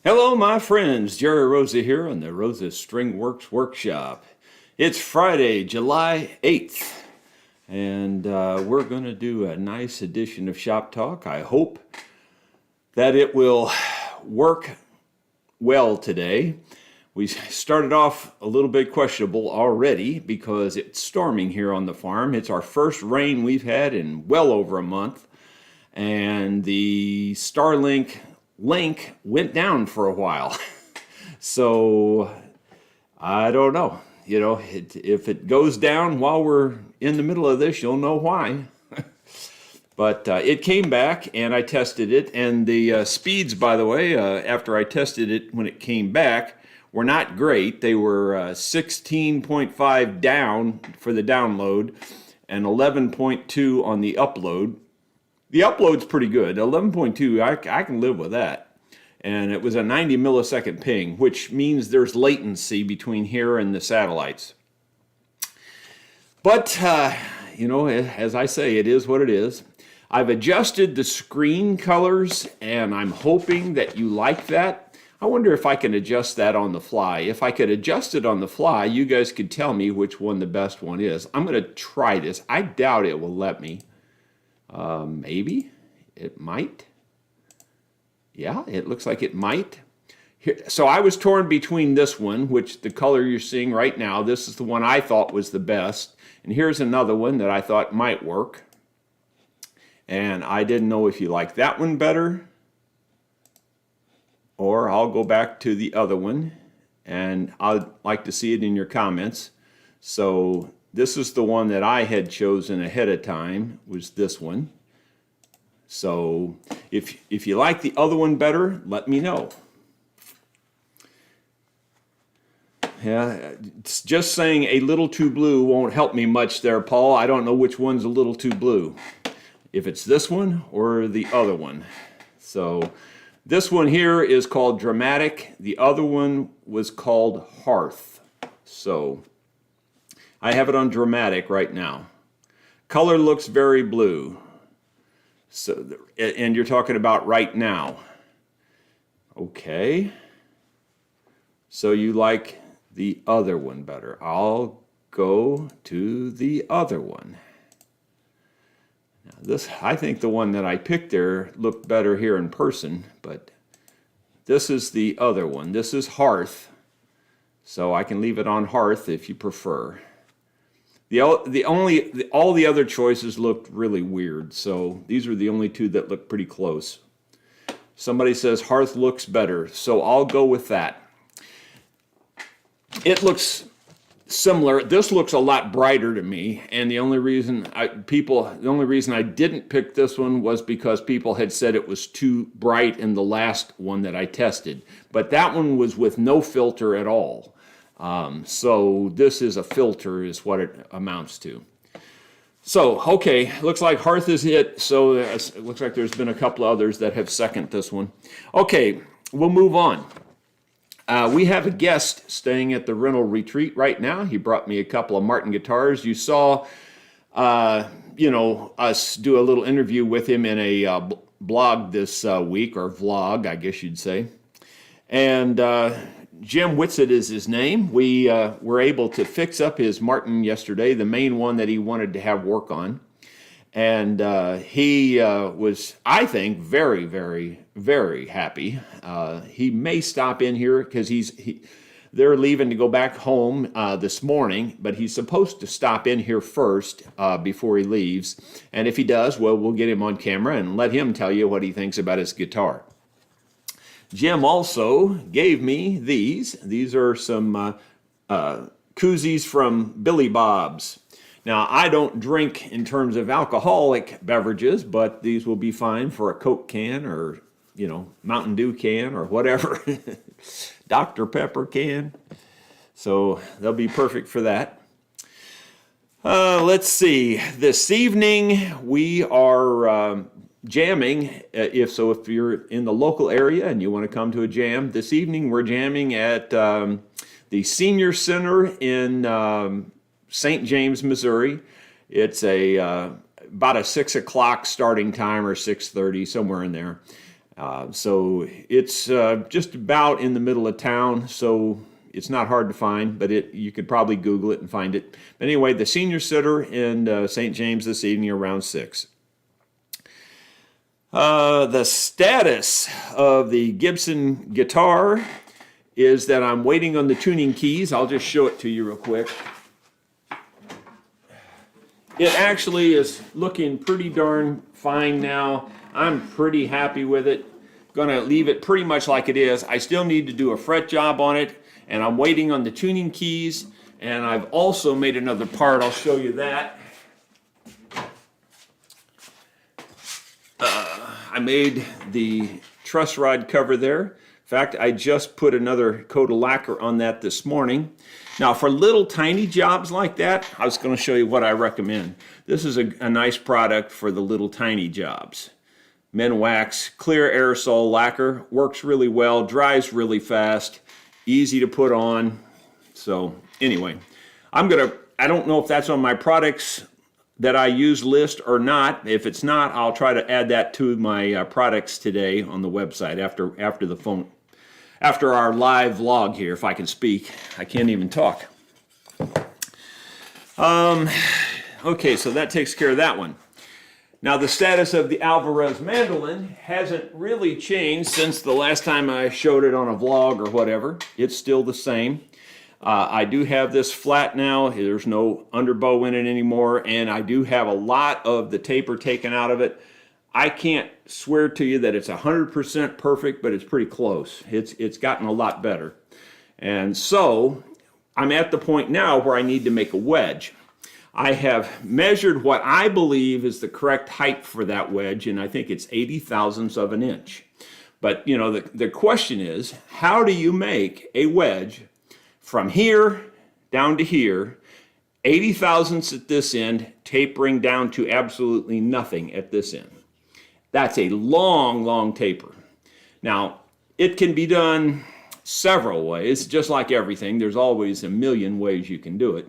Hello, my friends. Jerry Rosa here on the Rosa String Works Workshop. It's Friday, July 8th, and we're going to do a nice edition of Shop Talk. I hope that it will work well today. We started off a little bit questionable already because it's storming here on the farm. It's our first rain we've had in well over a month, and the Starlink link went down for a while. So I don't know. You know, if it goes down while we're in the middle of this, you'll know why. But it came back and I tested it, and the speeds, by the way, after I tested it when it came back, were not great. They were 16.5 down for the download and 11.2 on the upload. The upload's pretty good. 11.2, I can live with that. And it was a 90 millisecond ping, which means there's latency between here and the satellites. But, you know, as I say, it is what it is. I've adjusted the screen colors, and I'm hoping that you like that. I wonder if I can adjust that on the fly. If I could adjust it on the fly, you guys could tell me which one the best one is. I'm going to try this. I doubt it will let me. Maybe it might. Yeah, it looks like it might. Here, so I was torn between this one, which the color you're seeing right now, this is the one I thought was the best. And here's another one that I thought might work. And I didn't know if you like that one better, or I'll go back to the other one, and I'd like to see it in your comments. So this is the one that I had chosen ahead of time, was this one. So if you like the other one better, let me know. Yeah, it's just saying a little too blue won't help me much there, Paul. I don't know which one's a little too blue. If it's this one or the other one. So this one here is called Dramatic. The other one was called Hearth. So I have it on Dramatic right now. Color looks very blue. So, and you're talking about right now. Okay. So you like the other one better. I'll go to the other one. Now this, I think the one that I picked there looked better here in person, but this is the other one. This is Hearth. So I can leave it on Hearth if you prefer. All the other choices looked really weird, so these are the only two that look pretty close. Somebody says Hearth looks better, so I'll go with that. It looks similar. This looks a lot brighter to me, and the only reason I didn't pick this one was because people had said it was too bright in the last one that I tested. But that one was with no filter at all. So this is a filter is what it amounts to. So, okay, looks like Hearth is it. So it looks like there's been a couple others that have seconded this one. Okay, we'll move on. We have a guest staying at the rental retreat right now. He brought me a couple of Martin guitars. You saw, you know, us do a little interview with him in a blog this week, or vlog, I guess you'd say. And Jim Whitsett is his name. We were able to fix up his Martin yesterday, the main one that he wanted to have work on. And he was, I think, very, very, very happy. He may stop in here because they're leaving to go back home this morning, but he's supposed to stop in here first before he leaves. And if he does, well, we'll get him on camera and let him tell you what he thinks about his guitar. Jim also gave me these. These are some koozies from Billy Bob's. Now, I don't drink in terms of alcoholic beverages, but these will be fine for a Coke can or, you know, Mountain Dew can or whatever. Dr. Pepper can. So they'll be perfect for that. Let's see. This evening we are jamming. If you're in the local area and you want to come to a jam, this evening we're jamming at the Senior Center in St. James, Missouri. It's about a 6 o'clock starting time, or 6:30, somewhere in there. So it's just about in the middle of town, so it's not hard to find, but you could probably Google it and find it. But anyway, the Senior Center in St. James this evening around 6. The status of the Gibson guitar is that I'm waiting on the tuning keys. I'll just show it to you real quick. It actually is looking pretty darn fine now. I'm pretty happy with it. Gonna leave it pretty much like it is. I still need to do a fret job on it, and I'm waiting on the tuning keys, and I've also made another part. I'll show you that. I made the truss rod cover there. In fact, I just put another coat of lacquer on that this morning. Now, for little tiny jobs like that, I was going to show you what I recommend. This is a nice product for the little tiny jobs. Minwax Clear Aerosol Lacquer works really well, dries really fast, easy to put on. So anyway, I don't know if that's on my products that I use list or not. If it's not, I'll try to add that to my products today on the website after our live vlog here, if I can speak. I can't even talk. Okay, so that takes care of that one. Now, the status of the Alvarez Mandolin hasn't really changed since the last time I showed it on a vlog or whatever. It's still the same. I do have this flat now. There's no underbow in it anymore, and I do have a lot of the taper taken out of it. I can't swear to you that it's 100% perfect, but it's pretty close. It's gotten a lot better. And so I'm at the point now where I need to make a wedge. I have measured what I believe is the correct height for that wedge, and I think it's 80 thousandths of an inch. But, you know, the question is, how do you make a wedge from here down to here, 80 thousandths at this end, tapering down to absolutely nothing at this end? That's a long, long taper. Now, it can be done several ways. Just like everything, there's always a million ways you can do it.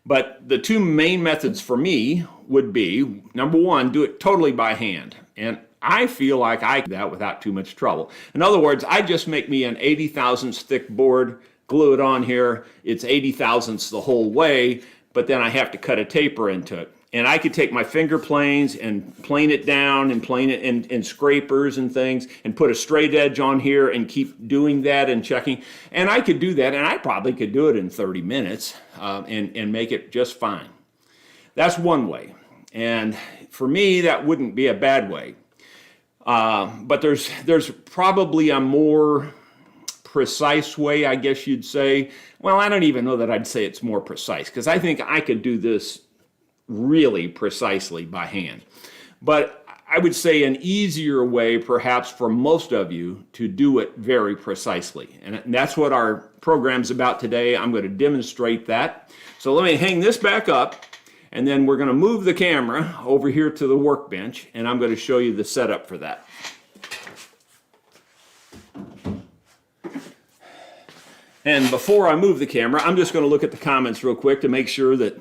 But the two main methods for me would be, number one, do it totally by hand. And I feel like I can do that without too much trouble. In other words, I just make me an 80 thousandths thick board, glue it on here. It's 80 thousandths the whole way, but then I have to cut a taper into it. And I could take my finger planes and plane it down and plane it in scrapers and things and put a straight edge on here and keep doing that and checking. And I could do that, and I probably could do it in 30 minutes and make it just fine. That's one way. And for me, that wouldn't be a bad way. But there's probably a more precise way, I guess you'd say. Well, I don't even know that I'd say it's more precise, because I think I could do this really precisely by hand. But I would say an easier way, perhaps for most of you, to do it very precisely. And that's what our program's about today. I'm going to demonstrate that. So let me hang this back up, and then we're going to move the camera over here to the workbench, and I'm going to show you the setup for that. And before I move the camera, I'm just going to look at the comments real quick to make sure that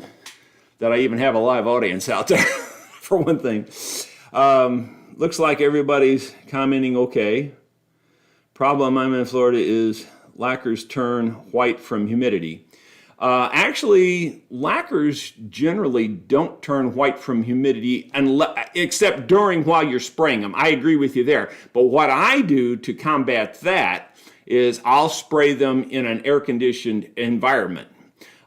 I even have a live audience out there, for one thing. Looks like everybody's commenting okay. Problem I'm in Florida is lacquers turn white from humidity. Actually, lacquers generally don't turn white from humidity except while you're spraying them. I agree with you there. But what I do to combat that is I'll spray them in an air-conditioned environment.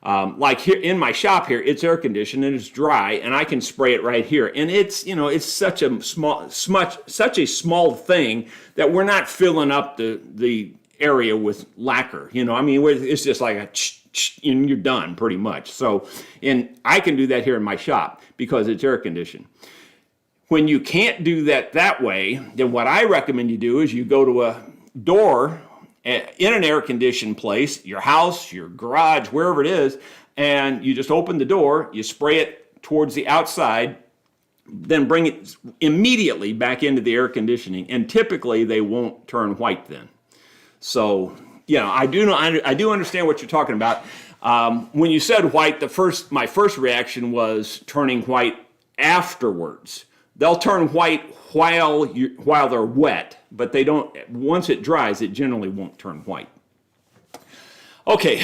Like here in my shop here, it's air conditioned and it's dry, and I can spray it right here. And it's, you know, it's such a small thing that we're not filling up the area with lacquer. You know, I mean, it's just like a and you're done pretty much. So, and I can do that here in my shop because it's air conditioned. When you can't do that way, then what I recommend you do is you go to a door in an air-conditioned place, your house, your garage, wherever it is, and you just open the door, you spray it towards the outside, then bring it immediately back into the air conditioning, and typically they won't turn white then. So, I do understand what you're talking about. When you said white, my first reaction was turning white afterwards. They'll turn white while they're wet, but they don't. Once it dries, it generally won't turn white. Okay,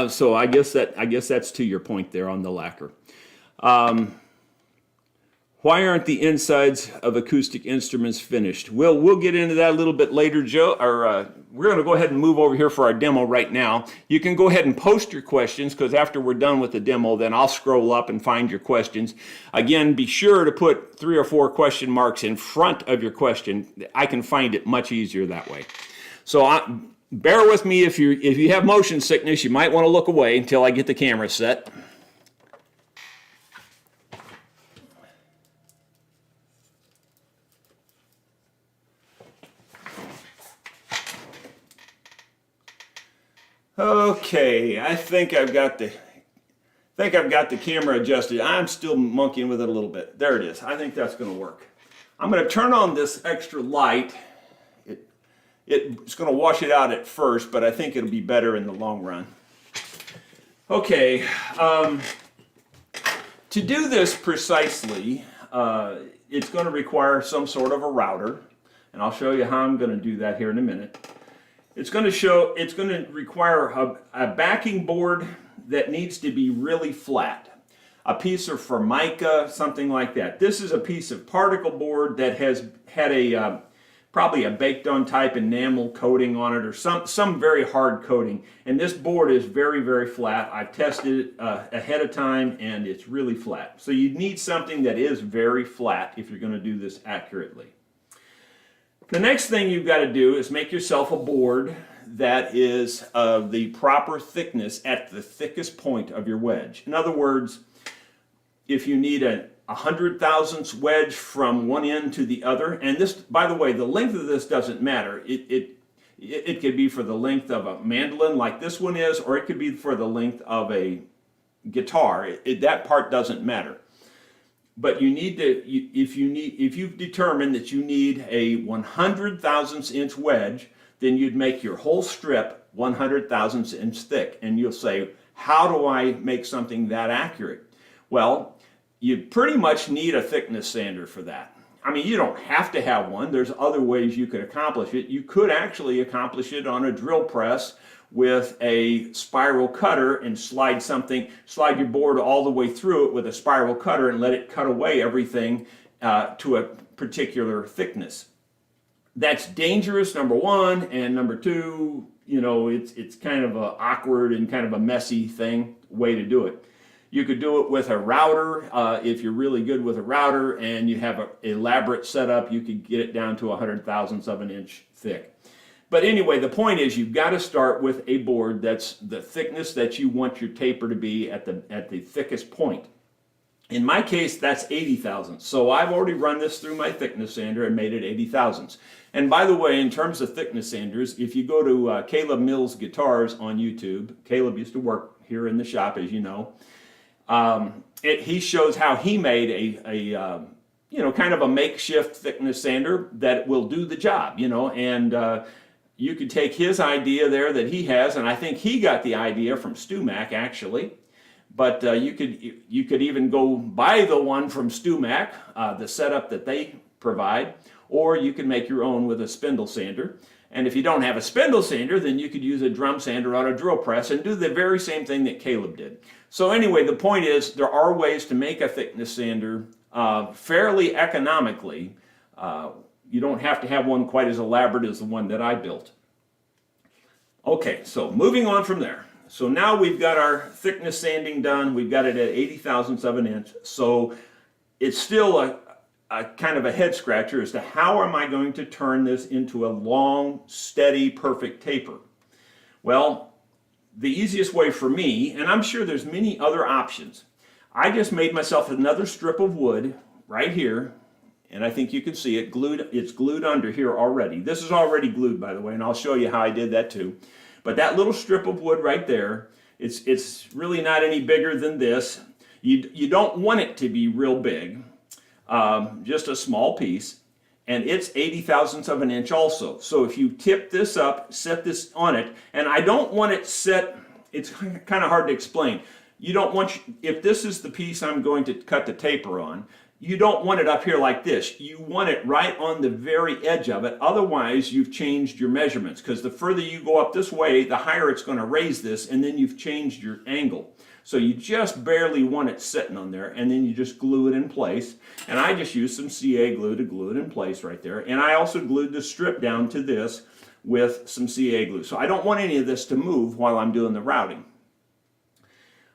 so I guess that's to your point there on the lacquer. Why aren't the insides of acoustic instruments finished? We'll get into that a little bit later, Joe. We're going to go ahead and move over here for our demo right now. You can go ahead and post your questions, because after we're done with the demo, then I'll scroll up and find your questions. Again, be sure to put 3 or 4 question marks in front of your question. I can find it much easier that way. So bear with me if you have motion sickness. You might want to look away until I get the camera set. Okay, I think I've got the camera adjusted. I'm still monkeying with it a little bit. There it is. I think that's going to work. I'm going to turn on this extra light. It's going to wash it out at first, but I think it'll be better in the long run. Okay, to do this precisely, it's going to require some sort of a router, and I'll show you how I'm going to do that here in a minute. It's going to require a backing board that needs to be really flat. A piece of Formica, something like that. This is a piece of particle board that has had probably a baked on type enamel coating on it, or some very hard coating. And this board is very, very flat. I've tested it ahead of time, and it's really flat. So you need something that is very flat if you're going to do this accurately. The next thing you've got to do is make yourself a board that is of the proper thickness at the thickest point of your wedge. In other words, if you need a 100,000ths wedge from one end to the other, and this, by the way, the length of this doesn't matter. It could be for the length of a mandolin like this one is, or it could be for the length of a guitar. That part doesn't matter. But you need to, if you've determined that you need a 100,000ths inch wedge, then you'd make your whole strip 100,000ths inch thick. And you'll say, how do I make something that accurate? Well, you pretty much need a thickness sander for that. I mean, you don't have to have one. There's other ways you could accomplish it. You could actually accomplish it on a drill press with a spiral cutter and slide your board all the way through it with a spiral cutter and let it cut away everything to a particular thickness. That's dangerous, number one, and number two, it's kind of an awkward and kind of a messy way to do it. You could do it with a router. If you're really good with a router and you have an elaborate setup, you could get it down to 100,000ths of an inch thick. But anyway, the point is you've got to start with a board that's the thickness that you want your taper to be at the thickest point. In my case, that's 80,000ths. So I've already run this through my thickness sander and made it 80,000ths. And by the way, in terms of thickness sanders, if you go to Caleb Mills Guitars on YouTube, Caleb used to work here in the shop, as you know. He shows how he made a kind of a makeshift thickness sander that will do the job, and you could take his idea there that he has, and I think he got the idea from StewMac actually, but you could even go buy the one from StewMac, the setup that they provide, or you can make your own with a spindle sander. And if you don't have a spindle sander, then you could use a drum sander on a drill press and do the very same thing that Caleb did. So anyway, the point is there are ways to make a thickness sander fairly economically. You don't have to have one quite as elaborate as the one that I built. Okay, so moving on from there. So now we've got our thickness sanding done. We've got it at 80,000ths of an inch. So it's still a kind of a head scratcher as to how am I going to turn this into a long, steady, perfect taper. Well, the easiest way for me, and I'm sure there's many other options, I just made myself another strip of wood right here, and I think you can see it glued. It's glued under here already. This is already glued, by the way, and I'll show you how I did that too. But that little strip of wood right there, it's really not any bigger than this. You don't want it to be real big. just a small piece, and it's 80 thousandths of an inch also. So if you tip this up, set this on it, and I don't want it set, it's kind of hard to explain. You don't want, if this is the piece I'm going to cut the taper on, you don't want it up here like this. You want it right on the very edge of it. Otherwise, you've changed your measurements, because the further you go up this way, the higher it's going to raise this, and then you've changed your angle. So you just barely want it sitting on there, and then you just glue it in place. And I just used some CA glue to glue it in place right there. And I also glued the strip down to this with some CA glue. So I don't want any of this to move while I'm doing the routing.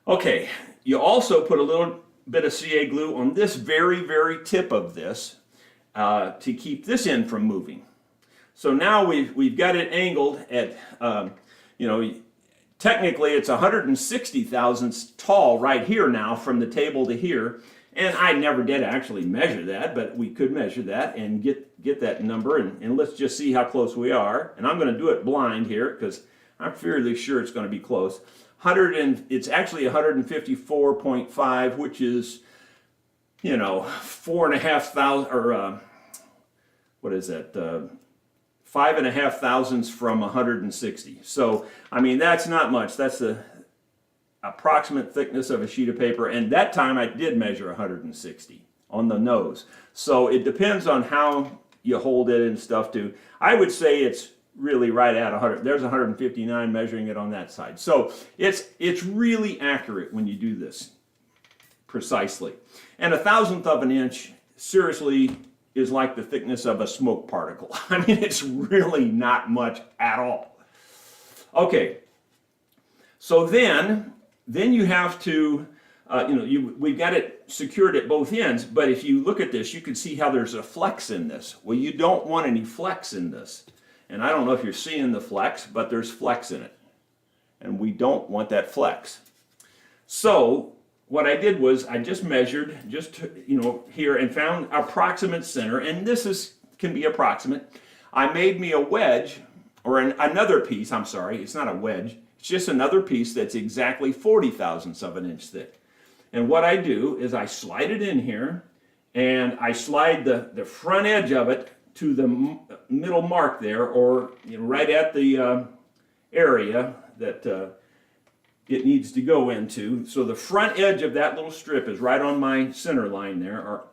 Okay, you also put a little bit of CA glue on this very, very tip of this to keep this end from moving. So now we've got it angled at, you know, technically it's 160 thousandths tall right here now from the table to here. And I never did actually measure that, but we could measure that and get that number. And let's just see how close we are. And I'm going to do it blind here because I'm fairly sure it's going to be close. It's actually 154.5, which is, you know, 4.5 or what is that? 5.5 thousandths from 160. So, I mean, that's not much. That's the approximate thickness of a sheet of paper. And that time I did measure 160 on the nose. So it depends on how you hold it and stuff too. I would say it's really right at 100. There's 159 measuring it on that side. So it's really accurate when you do this precisely. And 1,000th of an inch, seriously, is like the thickness of a smoke particle. I mean, it's really not much at all. Okay, so then you have to, you know, we've got it secured at both ends, but if you look at this, you can see how there's a flex in this. Well, you don't want any flex in this. And I don't know if you're seeing the flex, but there's flex in it. And we don't want that flex. So what I did was I just measured, you know, here and found approximate center. And this can be approximate. I made me a wedge, or another piece, I'm sorry, it's not a wedge. It's just another piece that's exactly 40 thousandths of an inch thick. And what I do is I slide it in here, and I slide the front edge of it to the middle mark there, or you know, right at the area that it needs to go into. So the front edge of that little strip is right on my center line there.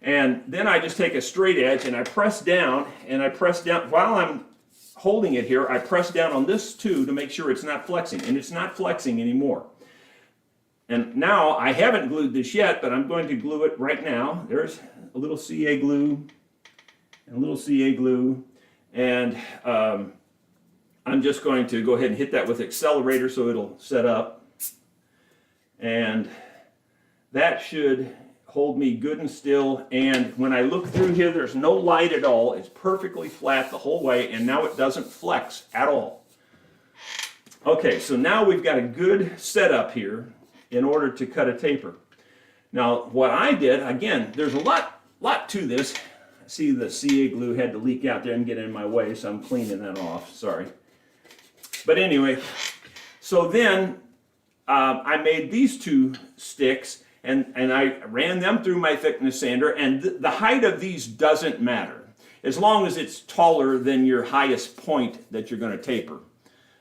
And then I just take a straight edge and I press down, while I'm holding it here, I press down on this too to make sure it's not flexing, and it's not flexing anymore. And now I haven't glued this yet, but I'm going to glue it right now. There's a little CA glue, and a little CA glue, and I'm just going to go ahead and hit that with accelerator so it'll set up, and that should hold me good and still. And when I look through here, there's no light at all. It's perfectly flat the whole way, and now it doesn't flex at all. Okay, so now we've got a good setup here in order to cut a taper. Now what I did, again, there's a lot to this. See, the CA glue had to leak out there and get in my way, so I'm cleaning that off, sorry. But anyway, so then I made these two sticks, and I ran them through my thickness sander, and the height of these doesn't matter, as long as it's taller than your highest point that you're going to taper,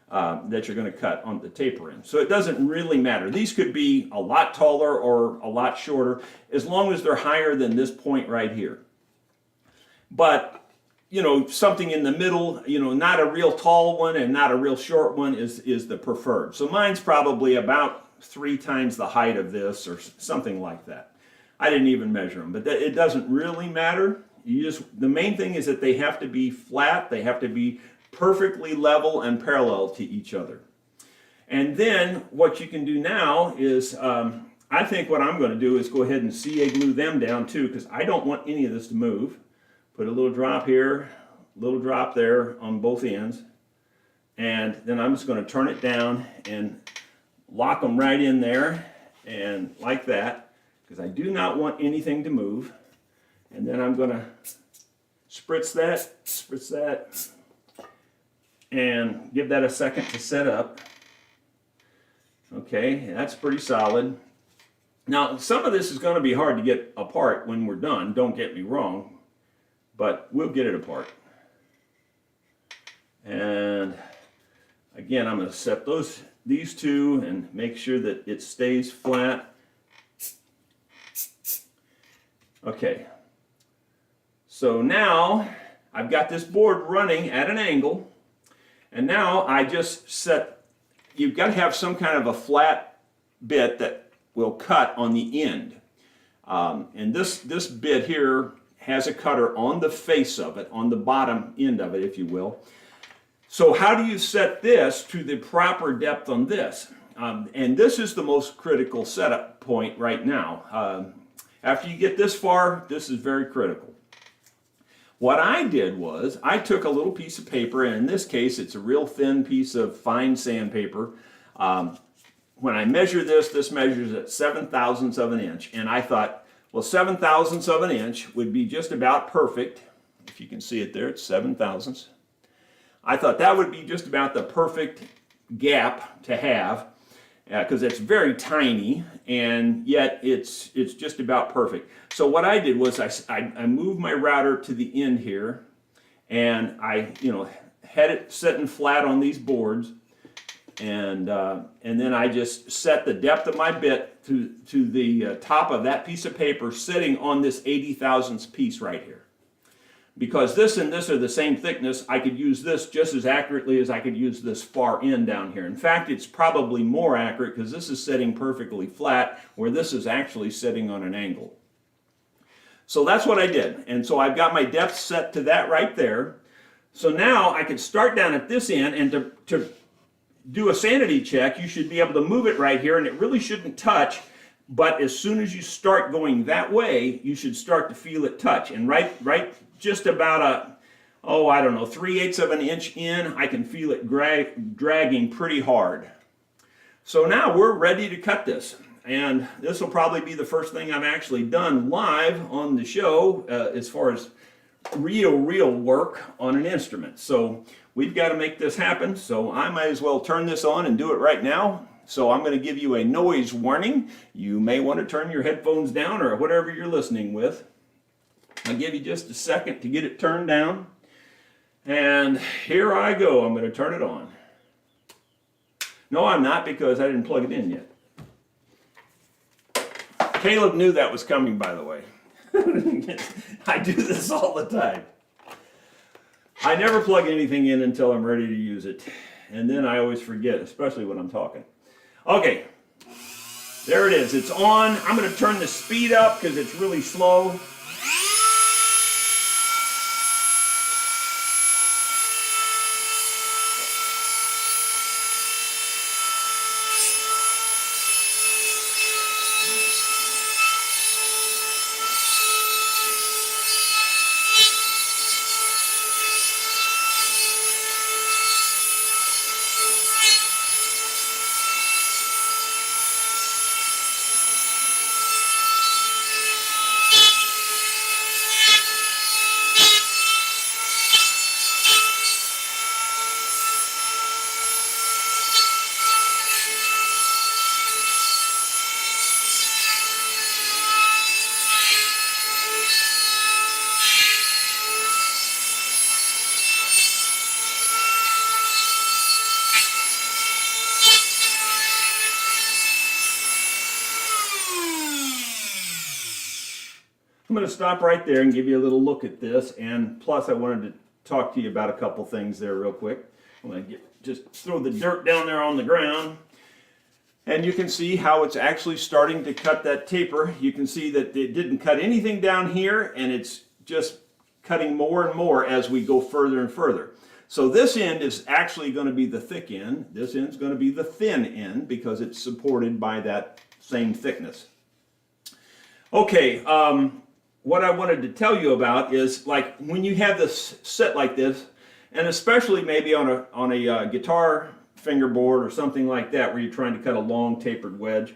that you're going to cut on the taper end. So it doesn't really matter. These could be a lot taller or a lot shorter, as long as they're higher than this point right here. But, you know, something in the middle, you know, not a real tall one and not a real short one is the preferred. So mine's probably about 3 times the height of this or something like that. I didn't even measure them, but it doesn't really matter. The main thing is that they have to be flat, they have to be perfectly level and parallel to each other. And then what you can do now is, I think what I'm going to do is go ahead and CA glue them down too, because I don't want any of this to move. Put a little drop here, a little drop there on both ends, and then I'm just going to turn it down and lock them right in there, and like that, because I do not want anything to move. And then I'm going to spritz that, and give that a second to set up. Okay, that's pretty solid. Now, some of this is going to be hard to get apart when we're done, don't get me wrong, but we'll get it apart. And again, I'm going to set these two and make sure that it stays flat. Okay, so now I've got this board running at an angle, and now I just set, you've got to have some kind of a flat bit that will cut on the end. And this bit here has a cutter on the face of it, on the bottom end of it, if you will. So how do you set this to the proper depth on this? And this is the most critical setup point right now. After you get this far, this is very critical. What I did was, I took a little piece of paper, and in this case, it's a real thin piece of fine sandpaper. When I measure this, this measures at 7/1000ths of an inch, and I thought, well, 7/1000ths of an inch would be just about perfect. If you can see it there, it's 7/1000ths. I thought that would be just about the perfect gap to have, because it's very tiny, and yet it's just about perfect. So what I did was I moved my router to the end here, and I had it sitting flat on these boards, and then I just set the depth of my bit to the top of that piece of paper sitting on this 80/1000ths piece right here. Because this and this are the same thickness, I could use this just as accurately as I could use this far end down here. In fact, it's probably more accurate because this is sitting perfectly flat, where this is actually sitting on an angle. So that's what I did. And so I've got my depth set to that right there. So now I can start down at this end, and to do a sanity check, you should be able to move it right here, and it really shouldn't touch. But as soon as you start going that way, you should start to feel it touch. And right just about I don't know, 3/8 of an inch in, I can feel it dragging pretty hard. So now we're ready to cut this. And this will probably be the first thing I've actually done live on the show as far as real work on an instrument. So we've got to make this happen. So I might as well turn this on and do it right now. So I'm going to give you a noise warning. You may want to turn your headphones down or whatever you're listening with. I'll give you just a second to get it turned down. And here I go. I'm going to turn it on. No, I'm not, because I didn't plug it in yet. Caleb knew that was coming, by the way. I do this all the time. I never plug anything in until I'm ready to use it. And then I always forget, especially when I'm talking. Okay, there it is. It's on. I'm going to turn the speed up because it's really slow. I'm going to stop right there and give you a little look at this, and plus I wanted to talk to you about a couple things there real quick. I'm going to just throw the dirt down there on the ground, and you can see how it's actually starting to cut that taper. You can see that it didn't cut anything down here, and it's just cutting more and more as we go further and further. So this end is actually going to be the thick end. This end's going to be the thin end because it's supported by that same thickness. Okay, what I wanted to tell you about is, like, when you have this set like this, and especially maybe on a guitar fingerboard or something like that, where you're trying to cut a long tapered wedge,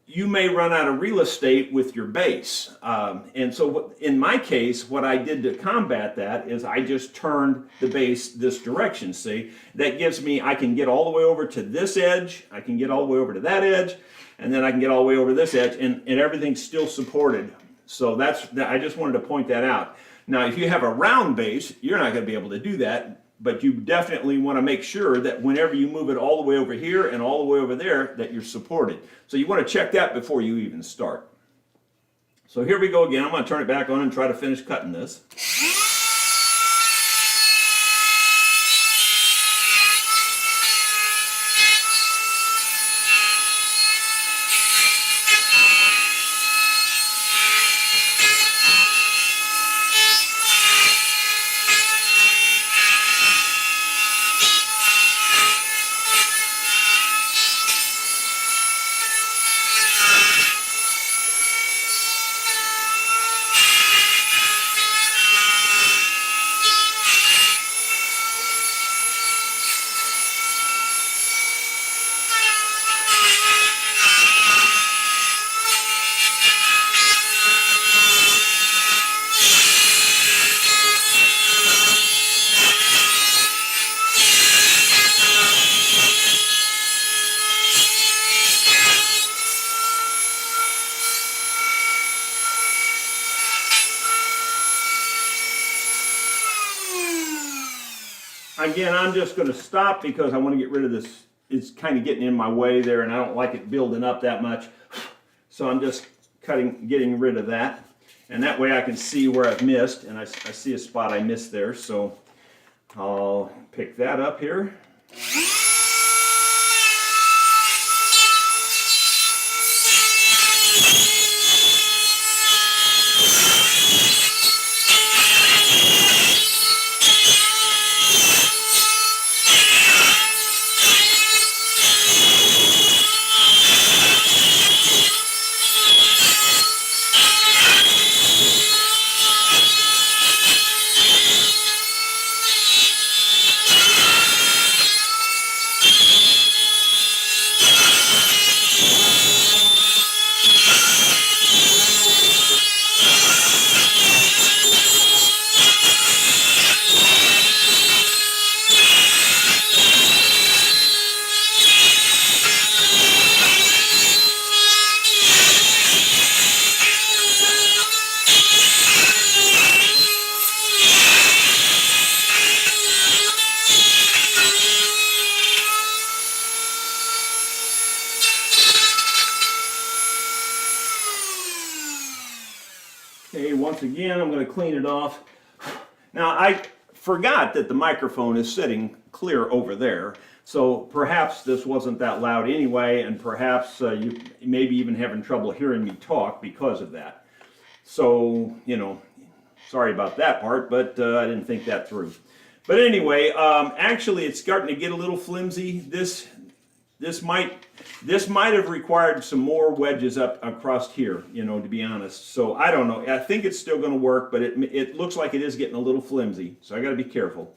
you may run out of real estate with your bass. And so in my case, what I did to combat that is I just turned the bass this direction, see? That gives me, I can get all the way over to this edge, I can get all the way over to that edge, and then I can get all the way over to this edge, and everything's still supported. So I just wanted to point that out. Now, if you have a round bass, you're not going to be able to do that, but you definitely want to make sure that whenever you move it all the way over here and all the way over there, that you're supported. So you want to check that before you even start. So here we go again. I'm going to turn it back on and try to finish cutting this. Again, I'm just going to stop because I want to get rid of this. It's kind of getting in my way there, and I don't like it building up that much. So I'm just getting rid of that. And that way I can see where I've missed, and I see a spot I missed there. So I'll pick that up here. Okay, once again, I'm going to clean it off. Now, I forgot that the microphone is sitting clear over there, so perhaps this wasn't that loud anyway, and perhaps you may be even having trouble hearing me talk because of that. So, you know, sorry about that part, but I didn't think that through. But anyway, actually, it's starting to get a little flimsy. This might have required some more wedges up across here, you know, to be honest. So I don't know. I think it's still going to work, but it looks like it is getting a little flimsy. So I got to be careful.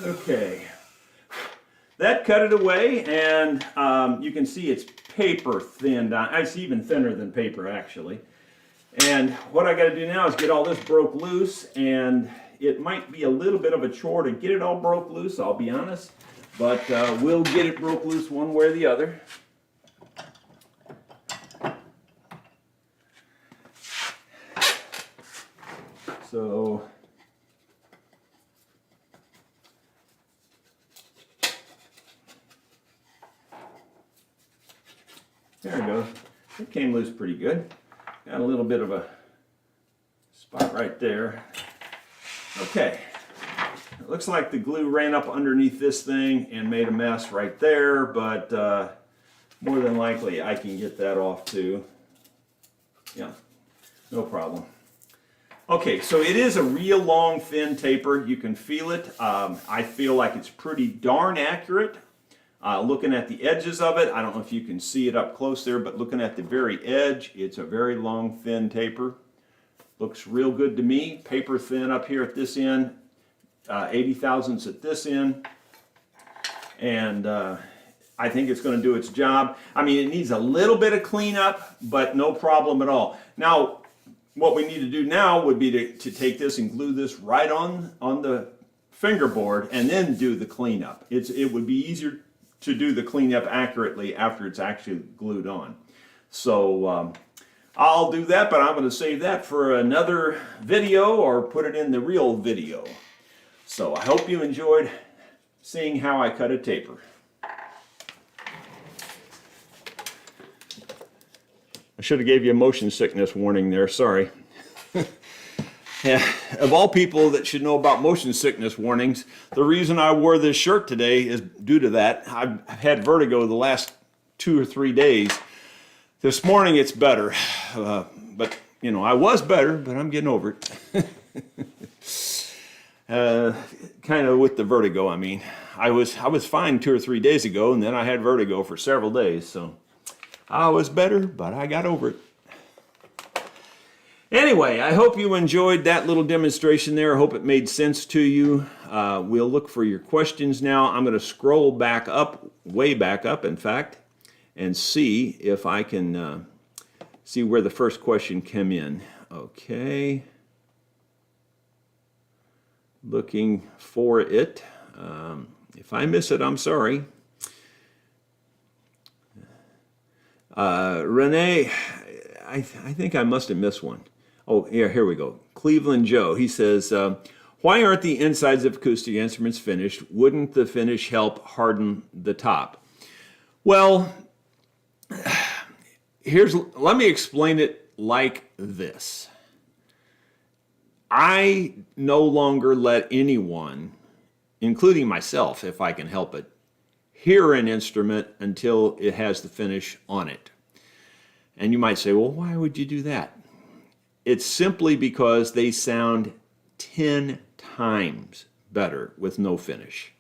Okay, that cut it away, and you can see it's paper thinned. It's even thinner than paper, actually. And what I got to do now is get all this broke loose, and it might be a little bit of a chore to get it all broke loose, I'll be honest. But we'll get it broke loose one way or the other. So there it goes. It came loose pretty good. Got a little bit of a spot right there. Okay. looks like the glue ran up underneath this thing and made a mess right there, but more than likely I can get that off too. Yeah, no problem. Okay, so it is a real long, thin taper. You can feel it. I feel like it's pretty darn accurate. Looking at the edges of it, I don't know if you can see it up close there, but looking at the very edge, it's a very long, thin taper. Looks real good to me. Paper thin up here at this end, 80 thousandths at this end, and I think it's going to do its job. I mean, it needs a little bit of cleanup, but no problem at all. Now, what we need to do now would be to take this and glue this right on the fingerboard and then do the cleanup. It would be easier to do the cleanup accurately after it's actually glued on. So I'll do that, but I'm going to save that for another video or put it in the real video. So I hope you enjoyed seeing how I cut a taper. I should have gave you a motion sickness warning there, sorry. Yeah, of all people that should know about motion sickness warnings, the reason I wore this shirt today is due to that. I've had vertigo the last 2 or 3 days. This morning it's better, but you know, I was better, but I'm getting over it. Kind of with the vertigo, I mean. I was fine 2 or 3 days ago, and then I had vertigo for several days, so I was better, but I got over it. Anyway, I hope you enjoyed that little demonstration there. I hope it made sense to you. We'll look for your questions now. I'm going to scroll back up, way back up, in fact, and see if I can see where the first question came in. Okay. Looking for it. If I miss it, I'm sorry. Renee, I think I must have missed one. Oh, yeah, here we go. Cleveland Joe, he says, why aren't the insides of acoustic instruments finished? Wouldn't the finish help harden the top? Well, let me explain it like this. I no longer let anyone, including myself, if I can help it, hear an instrument until it has the finish on it. And you might say, well, why would you do that? It's simply because they sound 10 times better with no finish.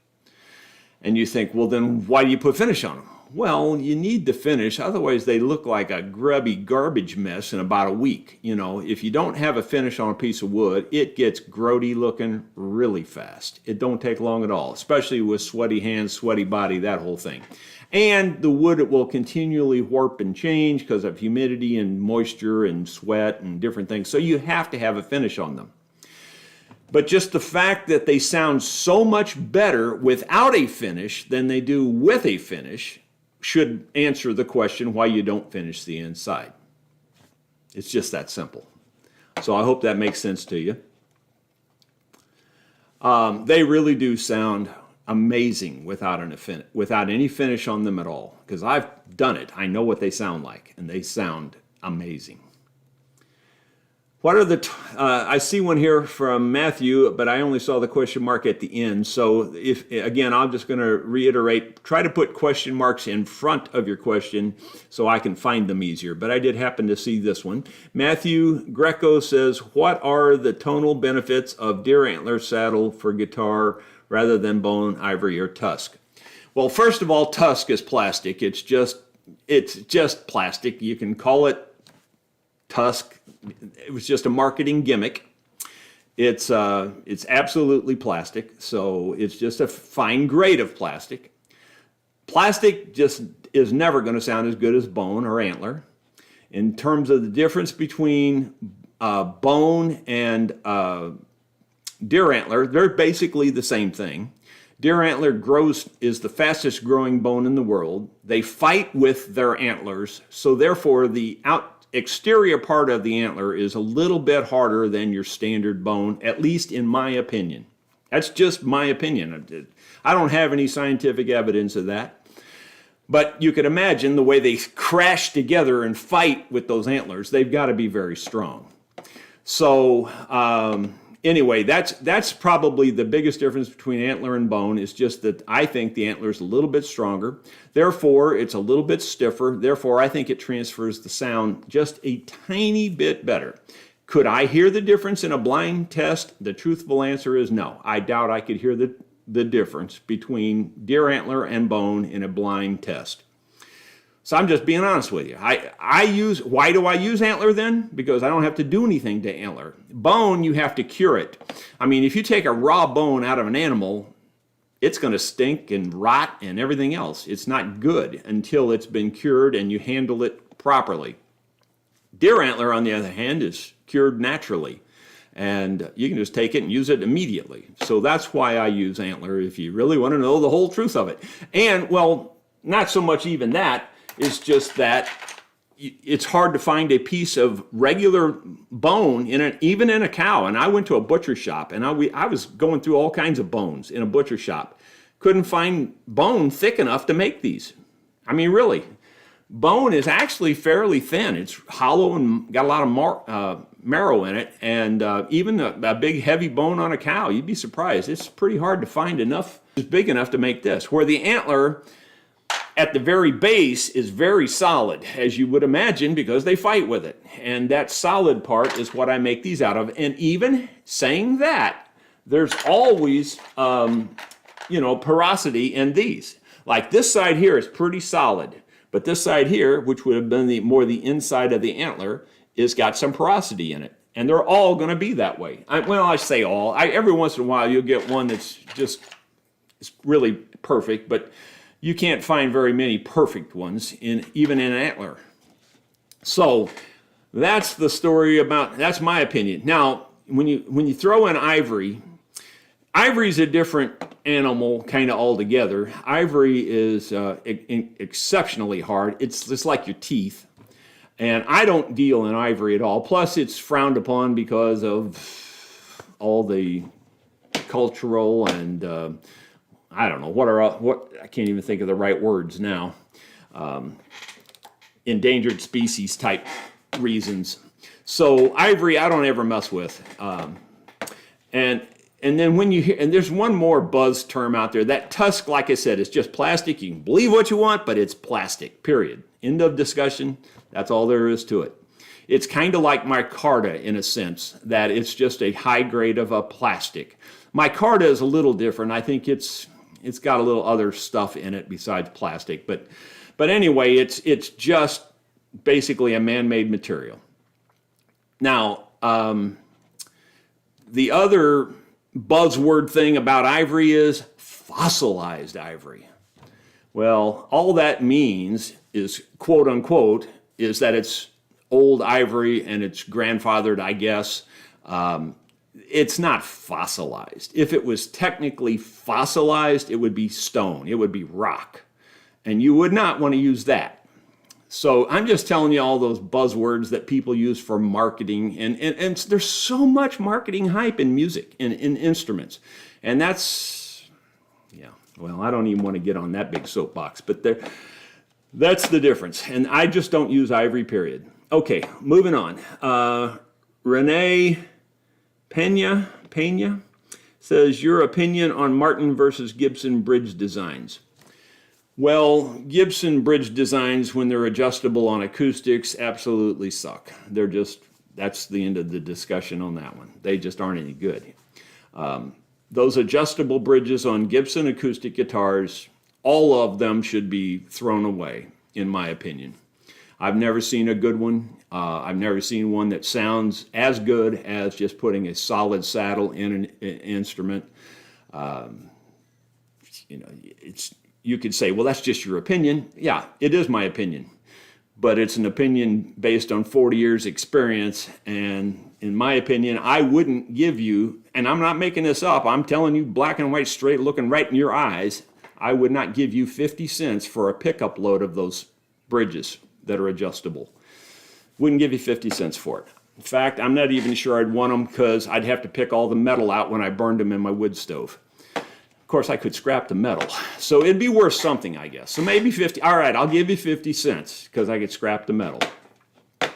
And you think, well, then why do you put finish on them? Well, you need the finish, otherwise they look like a grubby garbage mess in about a week. You know, if you don't have a finish on a piece of wood, it gets grody looking really fast. It don't take long at all, especially with sweaty hands, sweaty body, that whole thing. And the wood, it will continually warp and change because of humidity and moisture and sweat and different things. So you have to have a finish on them. But just the fact that they sound so much better without a finish than they do with a finish should answer the question why you don't finish the inside. It's just that simple. So I hope that makes sense to you. They really do sound amazing without any finish on them at all, because I've done it. I know what they sound like, and they sound amazing. What are the, I see one here from Matthew, but I only saw the question mark at the end. So again, I'm just going to reiterate, try to put question marks in front of your question so I can find them easier. But I did happen to see this one. Matthew Greco says, what are the tonal benefits of deer antler saddle for guitar rather than bone, ivory, or tusk? Well, first of all, tusk is plastic. It's just plastic. You can call it tusk. It was just a marketing gimmick. It's absolutely plastic, so it's just a fine grade of plastic. Plastic just is never going to sound as good as bone or antler. In terms of the difference between bone and deer antler, they're basically the same thing. Deer antler is the fastest growing bone in the world. They fight with their antlers, so therefore the exterior part of the antler is a little bit harder than your standard bone, at least in my opinion. That's just my opinion. I don't have any scientific evidence of that. But you could imagine the way they crash together and fight with those antlers, they've got to be very strong. So Anyway, that's probably the biggest difference between antler and bone, is just that I think the antler is a little bit stronger. Therefore, it's a little bit stiffer. Therefore, I think it transfers the sound just a tiny bit better. Could I hear the difference in a blind test? The truthful answer is no. I doubt I could hear the difference between deer antler and bone in a blind test. So I'm just being honest with you. Why do I use antler then? Because I don't have to do anything to antler. Bone, you have to cure it. I mean, if you take a raw bone out of an animal, it's going to stink and rot and everything else. It's not good until it's been cured and you handle it properly. Deer antler, on the other hand, is cured naturally. And you can just take it and use it immediately. So that's why I use antler, if you really want to know the whole truth of it. And, well, not so much even that. It's just that it's hard to find a piece of regular bone even in a cow. And I went to a butcher shop, and I was going through all kinds of bones in a butcher shop. Couldn't find bone thick enough to make these. I mean, really. Bone is actually fairly thin. It's hollow and got a lot of marrow in it. And even a big heavy bone on a cow, you'd be surprised. It's pretty hard to find enough, it's big enough to make this. Where the antler at the very base is very solid, as you would imagine, because they fight with it. And that solid part is what I make these out of. And even saying that, there's always, porosity in these. Like this side here is pretty solid. But this side here, which would have been more the inside of the antler, is got some porosity in it. And they're all going to be that way. I say all. Every once in a while you'll get one that's just it's really perfect, but you can't find very many perfect ones even in an antler. So that's the story that's my opinion. Now, when you throw in ivory, ivory's a different animal kind of altogether. Ivory is exceptionally hard. It's just like your teeth. And I don't deal in ivory at all. Plus, it's frowned upon because of all the cultural and I don't know what I can't even think of the right words now. Endangered species type reasons. So ivory, I don't ever mess with. And then when you hear, and there's one more buzz term out there, that tusk, like I said, is just plastic. You can believe what you want, but it's plastic, period. End of discussion. That's all there is to it. It's kind of like micarta in a sense, that it's just a high grade of a plastic. Micarta is a little different. I think it's got a little other stuff in it besides plastic. But anyway, it's just basically a man-made material. Now, the other buzzword thing about ivory is fossilized ivory. Well, all that means is, quote unquote, is that it's old ivory and it's grandfathered, I guess. It's not fossilized. If it was technically fossilized, it would be stone, it would be rock. And you would not want to use that. So I'm just telling you all those buzzwords that people use for marketing, and there's so much marketing hype in music, in instruments. And that's, well, I don't even want to get on that big soapbox, but that's the difference. And I just don't use ivory, period. Okay, moving on. Renee Pena says, your opinion on Martin versus Gibson bridge designs. Well, Gibson bridge designs, when they're adjustable on acoustics, absolutely suck. That's the end of the discussion on that one. They just aren't any good. Those adjustable bridges on Gibson acoustic guitars, all of them should be thrown away, in my opinion. I've never seen a good one. I've never seen one that sounds as good as just putting a solid saddle in an instrument. You could say, well, that's just your opinion. Yeah, it is my opinion. But it's an opinion based on 40 years experience. And in my opinion, I wouldn't give you, and I'm not making this up, I'm telling you black and white straight, looking right in your eyes, I would not give you 50 cents for a pickup load of those bridges that are adjustable. Wouldn't give you 50 cents for it. In fact, I'm not even sure I'd want them, because I'd have to pick all the metal out when I burned them in my wood stove. Of course, I could scrap the metal. So it'd be worth something, I guess. So maybe 50. All right, I'll give you 50 cents because I could scrap the metal.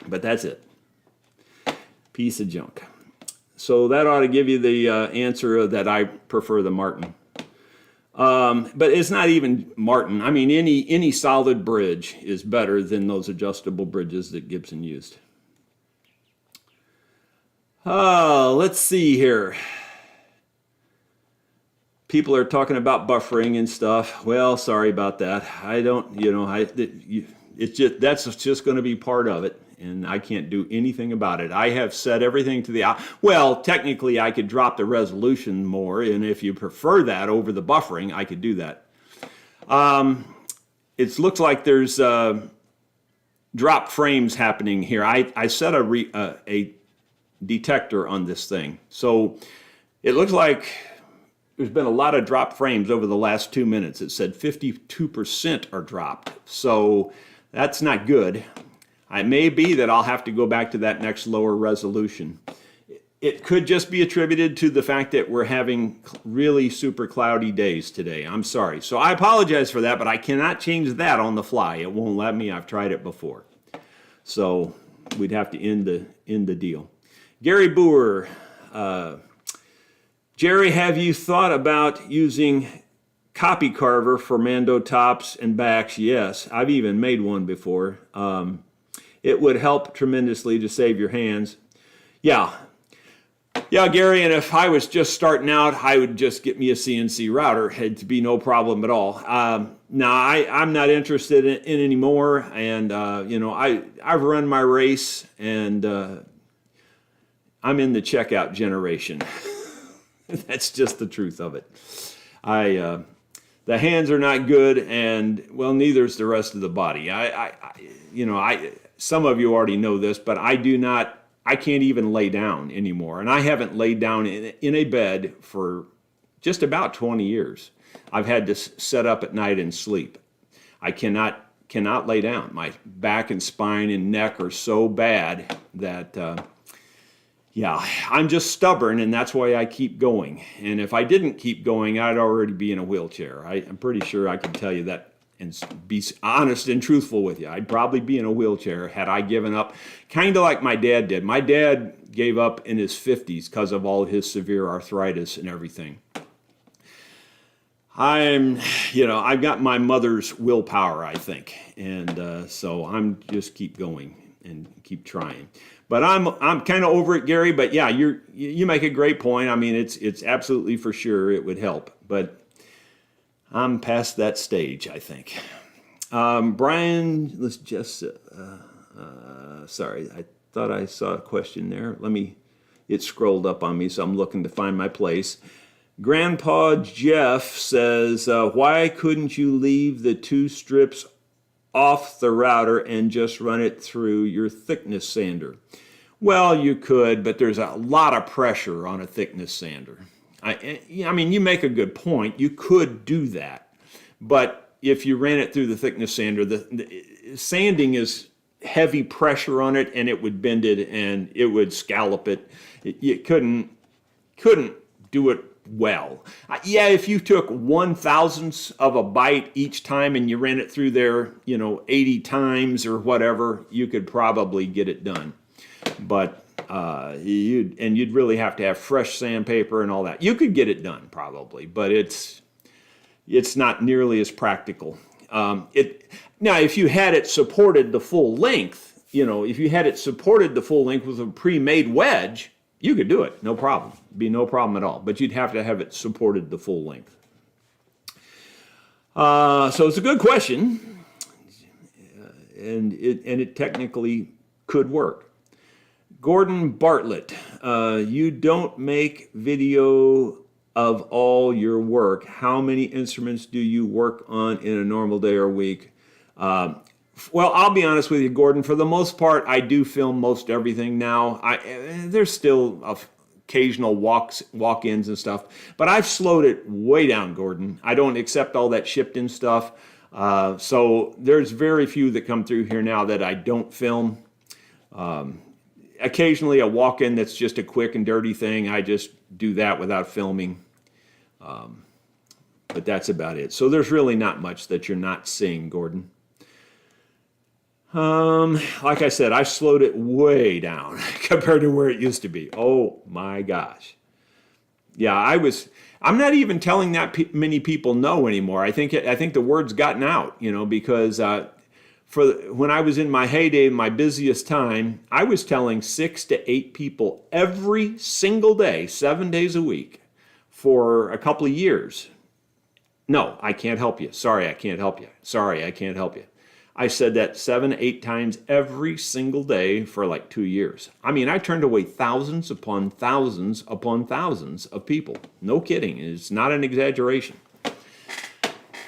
But that's it. Piece of junk. So that ought to give you the answer that I prefer the Martin. But it's not even Martin. I mean, any solid bridge is better than those adjustable bridges that Gibson used. Let's see here. People are talking about buffering and stuff. Well, sorry about that. I don't, it's just, that's just going to be part of it, and I can't do anything about it. I have set everything to the, well, technically I could drop the resolution more, and if you prefer that over the buffering, I could do that. It looks like there's drop frames happening here. I set a detector on this thing, so it looks like there's been a lot of drop frames over the last 2 minutes. It said 52% are dropped, so that's not good. It may be that I'll have to go back to that next lower resolution. It could just be attributed to the fact that we're having really super cloudy days today. I'm sorry. So I apologize for that, but I cannot change that on the fly. It won't let me. I've tried it before. So we'd have to end the deal. Gary Boer, Jerry, have you thought about using copy carver for Mando tops and backs? Yes, I've even made one before. It would help tremendously to save your hands. Yeah, Gary, and if I was just starting out, I would just get me a CNC router. It'd be no problem at all. Now, I'm not interested in anymore, and I've run my race, and I'm in the checkout generation. That's just the truth of it. The hands are not good, and well, neither is the rest of the body. Some of you already know this, but I can't even lay down anymore, and I haven't laid down in a bed for just about 20 years. I've had to set up at night and sleep. I cannot lay down. My back and spine and neck are so bad that I'm just stubborn, and that's why I keep going. And if I didn't keep going, I'd already be in a wheelchair. I'm pretty sure I can tell you that and be honest and truthful with you. I'd probably be in a wheelchair had I given up, kind of like my dad did. My dad gave up in his 50s because of all his severe arthritis and everything. I've got my mother's willpower, I think, and so I'm just keep going and keep trying. But I'm kind of over it, Gary. But yeah, you make a great point. I mean, it's absolutely for sure it would help, but I'm past that stage, I think. Brian, let's just sorry, I thought I saw a question there. It scrolled up on me, so I'm looking to find my place. Grandpa Jeff says, why couldn't you leave the 2 strips off the router and just run it through your thickness sander? Well, you could, but there's a lot of pressure on a thickness sander. I mean, you make a good point. You could do that, but if you ran it through the thickness sander, the sanding is heavy pressure on it, and it would bend it and it would scallop it. You couldn't do it well. Yeah, if you took 1/1000th of a bite each time and you ran it through there, 80 times or whatever, you could probably get it done. But you'd really have to have fresh sandpaper and all that. You could get it done probably, but it's not nearly as practical. Now, if you had it supported the full length, if you had it supported the full length with a pre-made wedge, you could do it, no problem. Be no problem at all. But you'd have to have it supported the full length. So it's a good question, and it technically could work. Gordon Bartlett, you don't make video of all your work. How many instruments do you work on in a normal day or week? Well, I'll be honest with you, Gordon. For the most part, I do film most everything now. There's still occasional walk-ins and stuff, but I've slowed it way down, Gordon. I don't accept all that shipped-in stuff. So there's very few that come through here now that I don't film. Occasionally a walk-in that's just a quick and dirty thing, I just do that without filming. But that's about it. So there's really not much that you're not seeing, Gordon. Like I said, I slowed it way down compared to where it used to be. Oh my gosh. Yeah, I'm not even telling that many people no anymore. I think the word's gotten out, because when I was in my heyday, my busiest time, I was telling 6 to 8 people every single day, 7 days a week, for a couple of years. No, I can't help you. Sorry, I can't help you. Sorry, I can't help you. I said that 7, 8 times every single day for like 2 years. I mean, I turned away thousands upon thousands upon thousands of people. No kidding. It's not an exaggeration.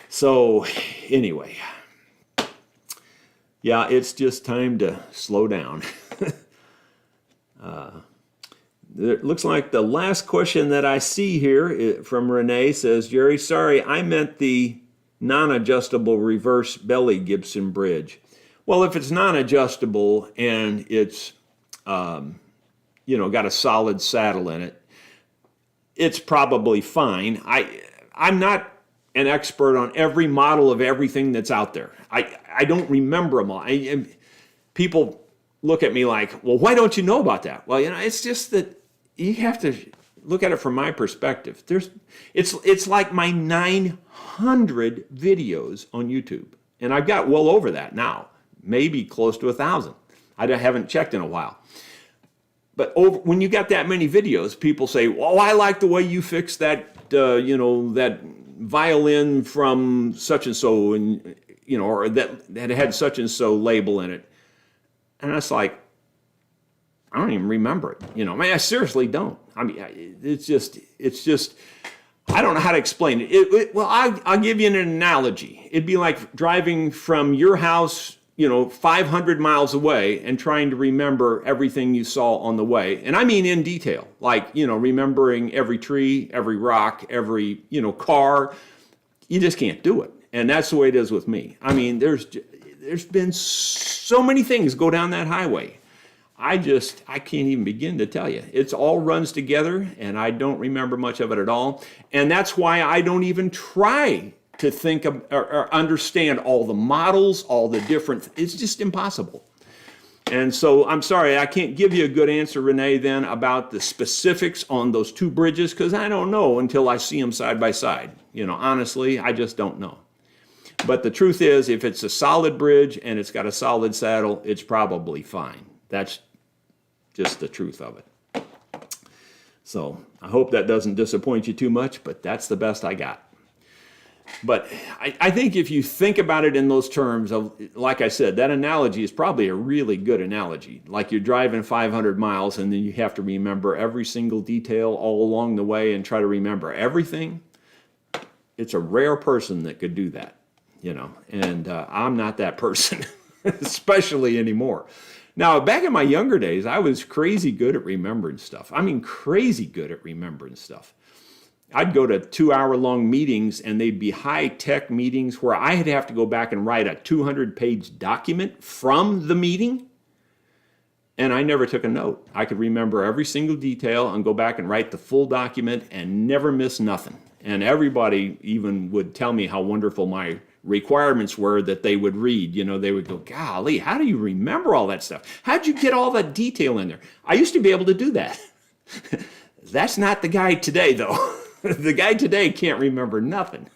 So, anyway, yeah, it's just time to slow down. It looks like the last question that I see here from Renee says, Jerry, sorry, I meant the non-adjustable reverse belly Gibson bridge. Well, if it's non-adjustable and it's, got a solid saddle in it, it's probably fine. I'm not an expert on every model of everything that's out there. I don't remember them all. People look at me like, well, why don't you know about that? Well, it's just that you have to look at it from my perspective. It's like my 900 videos on YouTube, and I've got well over that now, maybe close to 1,000. I haven't checked in a while. But when you got that many videos, people say, "Oh, I like the way you fixed that, that violin from such and so, and or that had such and so label in it." And it's like, I don't even remember it. I seriously don't. I mean, it's just, I don't know how to explain it. Well, I'll give you an analogy. It'd be like driving from your house, 500 miles away and trying to remember everything you saw on the way. And I mean in detail, like, remembering every tree, every rock, every, car. You just can't do it. And that's the way it is with me. I mean, there's been so many things go down that highway. I can't even begin to tell you. It all runs together, and I don't remember much of it at all. And that's why I don't even try to think of or understand all the models, all the different, it's just impossible. And so I'm sorry, I can't give you a good answer, Renee, then about the specifics on those two bridges, because I don't know until I see them side by side. Honestly, I just don't know. But the truth is, if it's a solid bridge and it's got a solid saddle, it's probably fine. That's just the truth of it. So I hope that doesn't disappoint you too much, but that's the best I got. But I think if you think about it in those terms of, like I said, that analogy is probably a really good analogy. Like you're driving 500 miles and then you have to remember every single detail all along the way and try to remember everything. It's a rare person that could do that, and I'm not that person, especially anymore. Now, back in my younger days, I was crazy good at remembering stuff. I mean, crazy good at remembering stuff. I'd go to 2-hour-long meetings, and they'd be high-tech meetings where I'd have to go back and write a 200-page document from the meeting, and I never took a note. I could remember every single detail and go back and write the full document and never miss nothing. And everybody even would tell me how wonderful my requirements were that they would read. They would go, golly, how do you remember all that stuff? How'd you get all that detail in there? I used to be able to do that. That's not the guy today, though. The guy today can't remember nothing.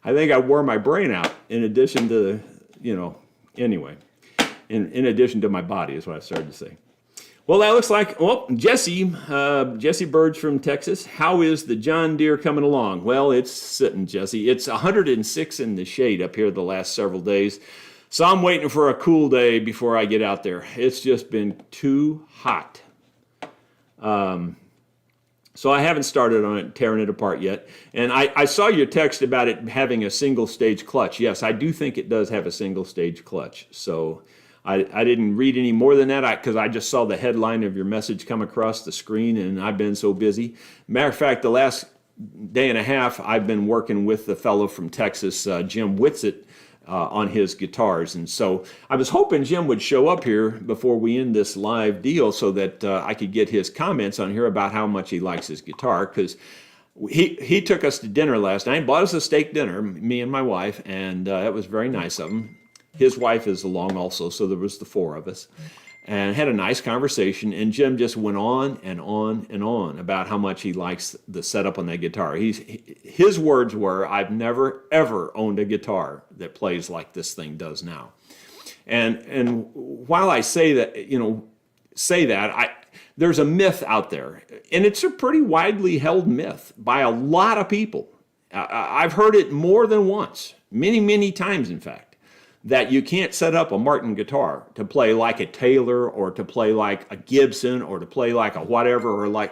I think I wore my brain out in addition to, anyway, in addition to my body is what I started to say. Well, that looks like, Jesse Burge from Texas. How is the John Deere coming along? Well, it's sitting, Jesse. It's 106 in the shade up here the last several days. So I'm waiting for a cool day before I get out there. It's just been too hot. So I haven't started on it, tearing it apart yet. And I saw your text about it having a single-stage clutch. Yes, I do think it does have a single-stage clutch. So I didn't read any more than that because I just saw the headline of your message come across the screen, and I've been so busy. Matter of fact, the last day and a half, I've been working with the fellow from Texas, Jim Whitsitt, on his guitars. And so I was hoping Jim would show up here before we end this live deal so that I could get his comments on here about how much he likes his guitar, because he took us to dinner last night, bought us a steak dinner, me and my wife, and it was very nice of him. His wife is along also, so there was the four of us. And had a nice conversation, and Jim just went on and on and on about how much he likes the setup on that guitar. His words were, "I've never, ever owned a guitar that plays like this thing does now." And while I say that, there's a myth out there, and it's a pretty widely held myth by a lot of people. I've heard it more than once, many, many times, in fact, that you can't set up a Martin guitar to play like a Taylor or to play like a Gibson or to play like a whatever and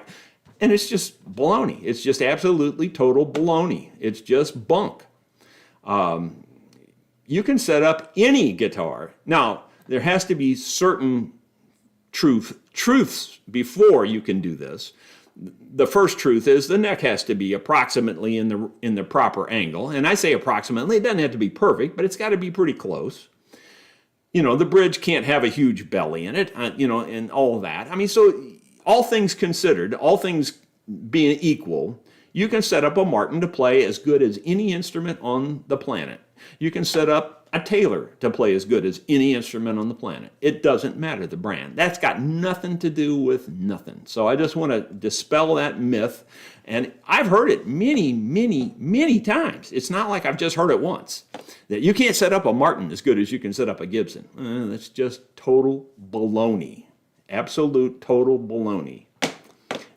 it's just baloney. It's just absolutely total baloney. It's just bunk. You can set up any guitar. Now, there has to be certain truths before you can do this. The first truth is the neck has to be approximately in the proper angle. And I say approximately, it doesn't have to be perfect, but it's got to be pretty close. The bridge can't have a huge belly in it, and all of that. I mean, so all things considered, all things being equal, you can set up a Martin to play as good as any instrument on the planet. You can set up a Taylor to play as good as any instrument on the planet. It doesn't matter the brand. That's got nothing to do with nothing. So I just want to dispel that myth. And I've heard it many, many, many times. It's not like I've just heard it once. That you can't set up a Martin as good as you can set up a Gibson. That's just total baloney. Absolute total baloney.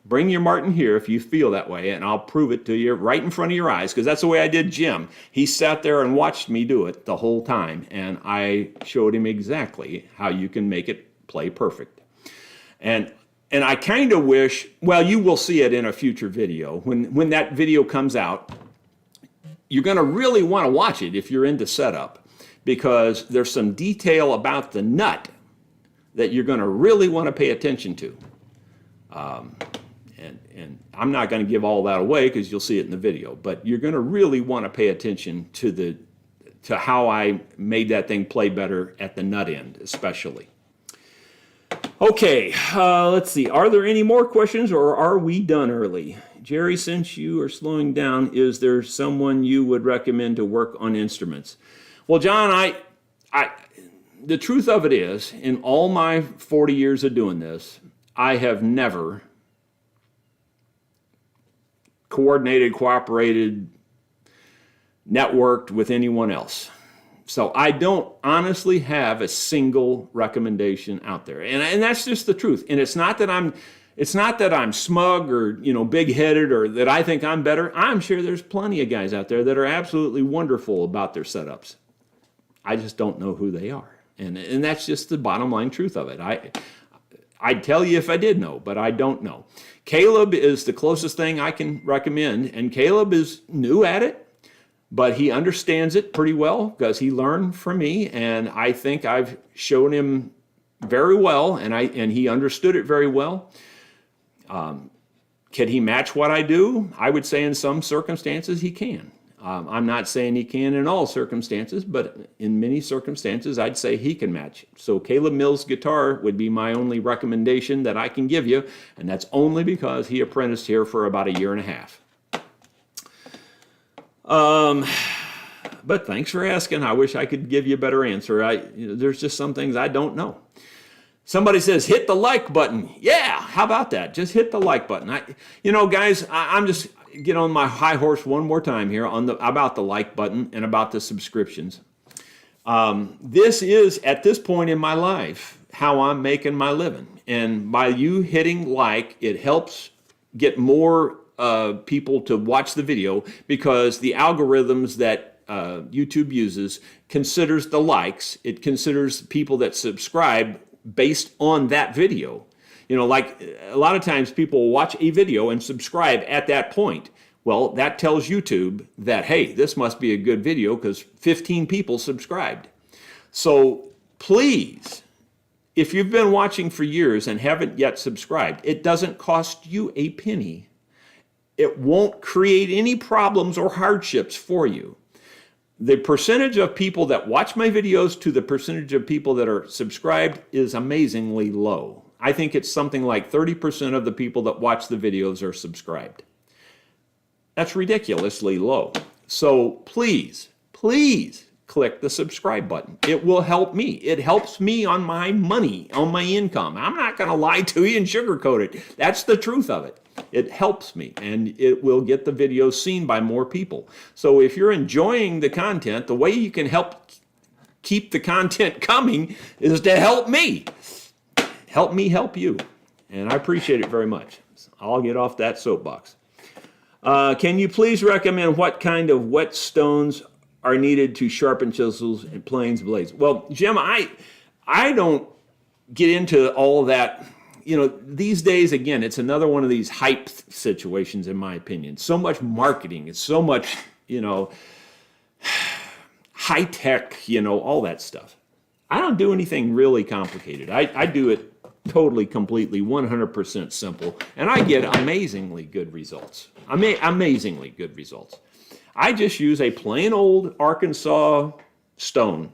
Bring your Martin here if you feel that way, and I'll prove it to you right in front of your eyes, because that's the way I did Jim. He sat there and watched me do it the whole time, and I showed him exactly how you can make it play perfect. And I kind of wish, well, you will see it in a future video. When that video comes out, you're going to really want to watch it if you're into setup, because there's some detail about the nut that you're going to really want to pay attention to. And I'm not going to give all that away because you'll see it in the video, but you're going to really want to pay attention to how I made that thing play better at the nut end, especially. Okay, let's see. Are there any more questions, or are we done early? Jerry, since you are slowing down, is there someone you would recommend to work on instruments? Well, John, the truth of it is, in all my 40 years of doing this, I have never cooperated, networked with anyone else. So I don't honestly have a single recommendation out there. And that's just the truth. And it's not that I'm smug or, big-headed or that I think I'm better. I'm sure there's plenty of guys out there that are absolutely wonderful about their setups. I just don't know who they are. And that's just the bottom line truth of it. I'd tell you if I did know, but I don't know. Caleb is the closest thing I can recommend, and Caleb is new at it, but he understands it pretty well because he learned from me, and I think I've shown him very well, and he understood it very well. Can he match what I do? I would say in some circumstances he can. I'm not saying he can in all circumstances, but in many circumstances, I'd say he can match. So Caleb Mills' guitar would be my only recommendation that I can give you, and that's only because he apprenticed here for about 1.5 years. But thanks for asking. I wish I could give you a better answer. There's just some things I don't know. Somebody says, hit the like button. Yeah, how about that? Just hit the like button. Guys, I'm just get on my high horse one more time here about the like button and about the subscriptions. This is, at this point in my life, how I'm making my living. And by you hitting like, it helps get more people to watch the video, because the algorithms that YouTube uses considers the likes. It considers people that subscribe based on that video. Like a lot of times people will watch a video and subscribe at that point. Well, that tells YouTube that, hey, this must be a good video because 15 people subscribed. So please, if you've been watching for years and haven't yet subscribed, it doesn't cost you a penny. It won't create any problems or hardships for you. The percentage of people that watch my videos to the percentage of people that are subscribed is amazingly low. I think it's something like 30% of the people that watch the videos are subscribed. That's ridiculously low. So please, please, click the subscribe button. It will help me. It helps me on my money, on my income. I'm not going to lie to you and sugarcoat it. That's the truth of it. It helps me, and it will get the videos seen by more people. So if you're enjoying the content, the way you can help keep the content coming is to help me. Help me help you. And I appreciate it very much. I'll get off that soapbox. Can you please recommend what kind of whetstones are needed to sharpen chisels and planes blades? Well, Jim, I don't get into all that. You know, these days, again, it's another one of these hype situations, in my opinion. So much marketing. It's so much, you know, high tech, you know, all that stuff. I don't do anything really complicated. I do it totally, completely, 100% simple, and I get amazingly good results. Amazingly good results. I just use a plain old Arkansas stone.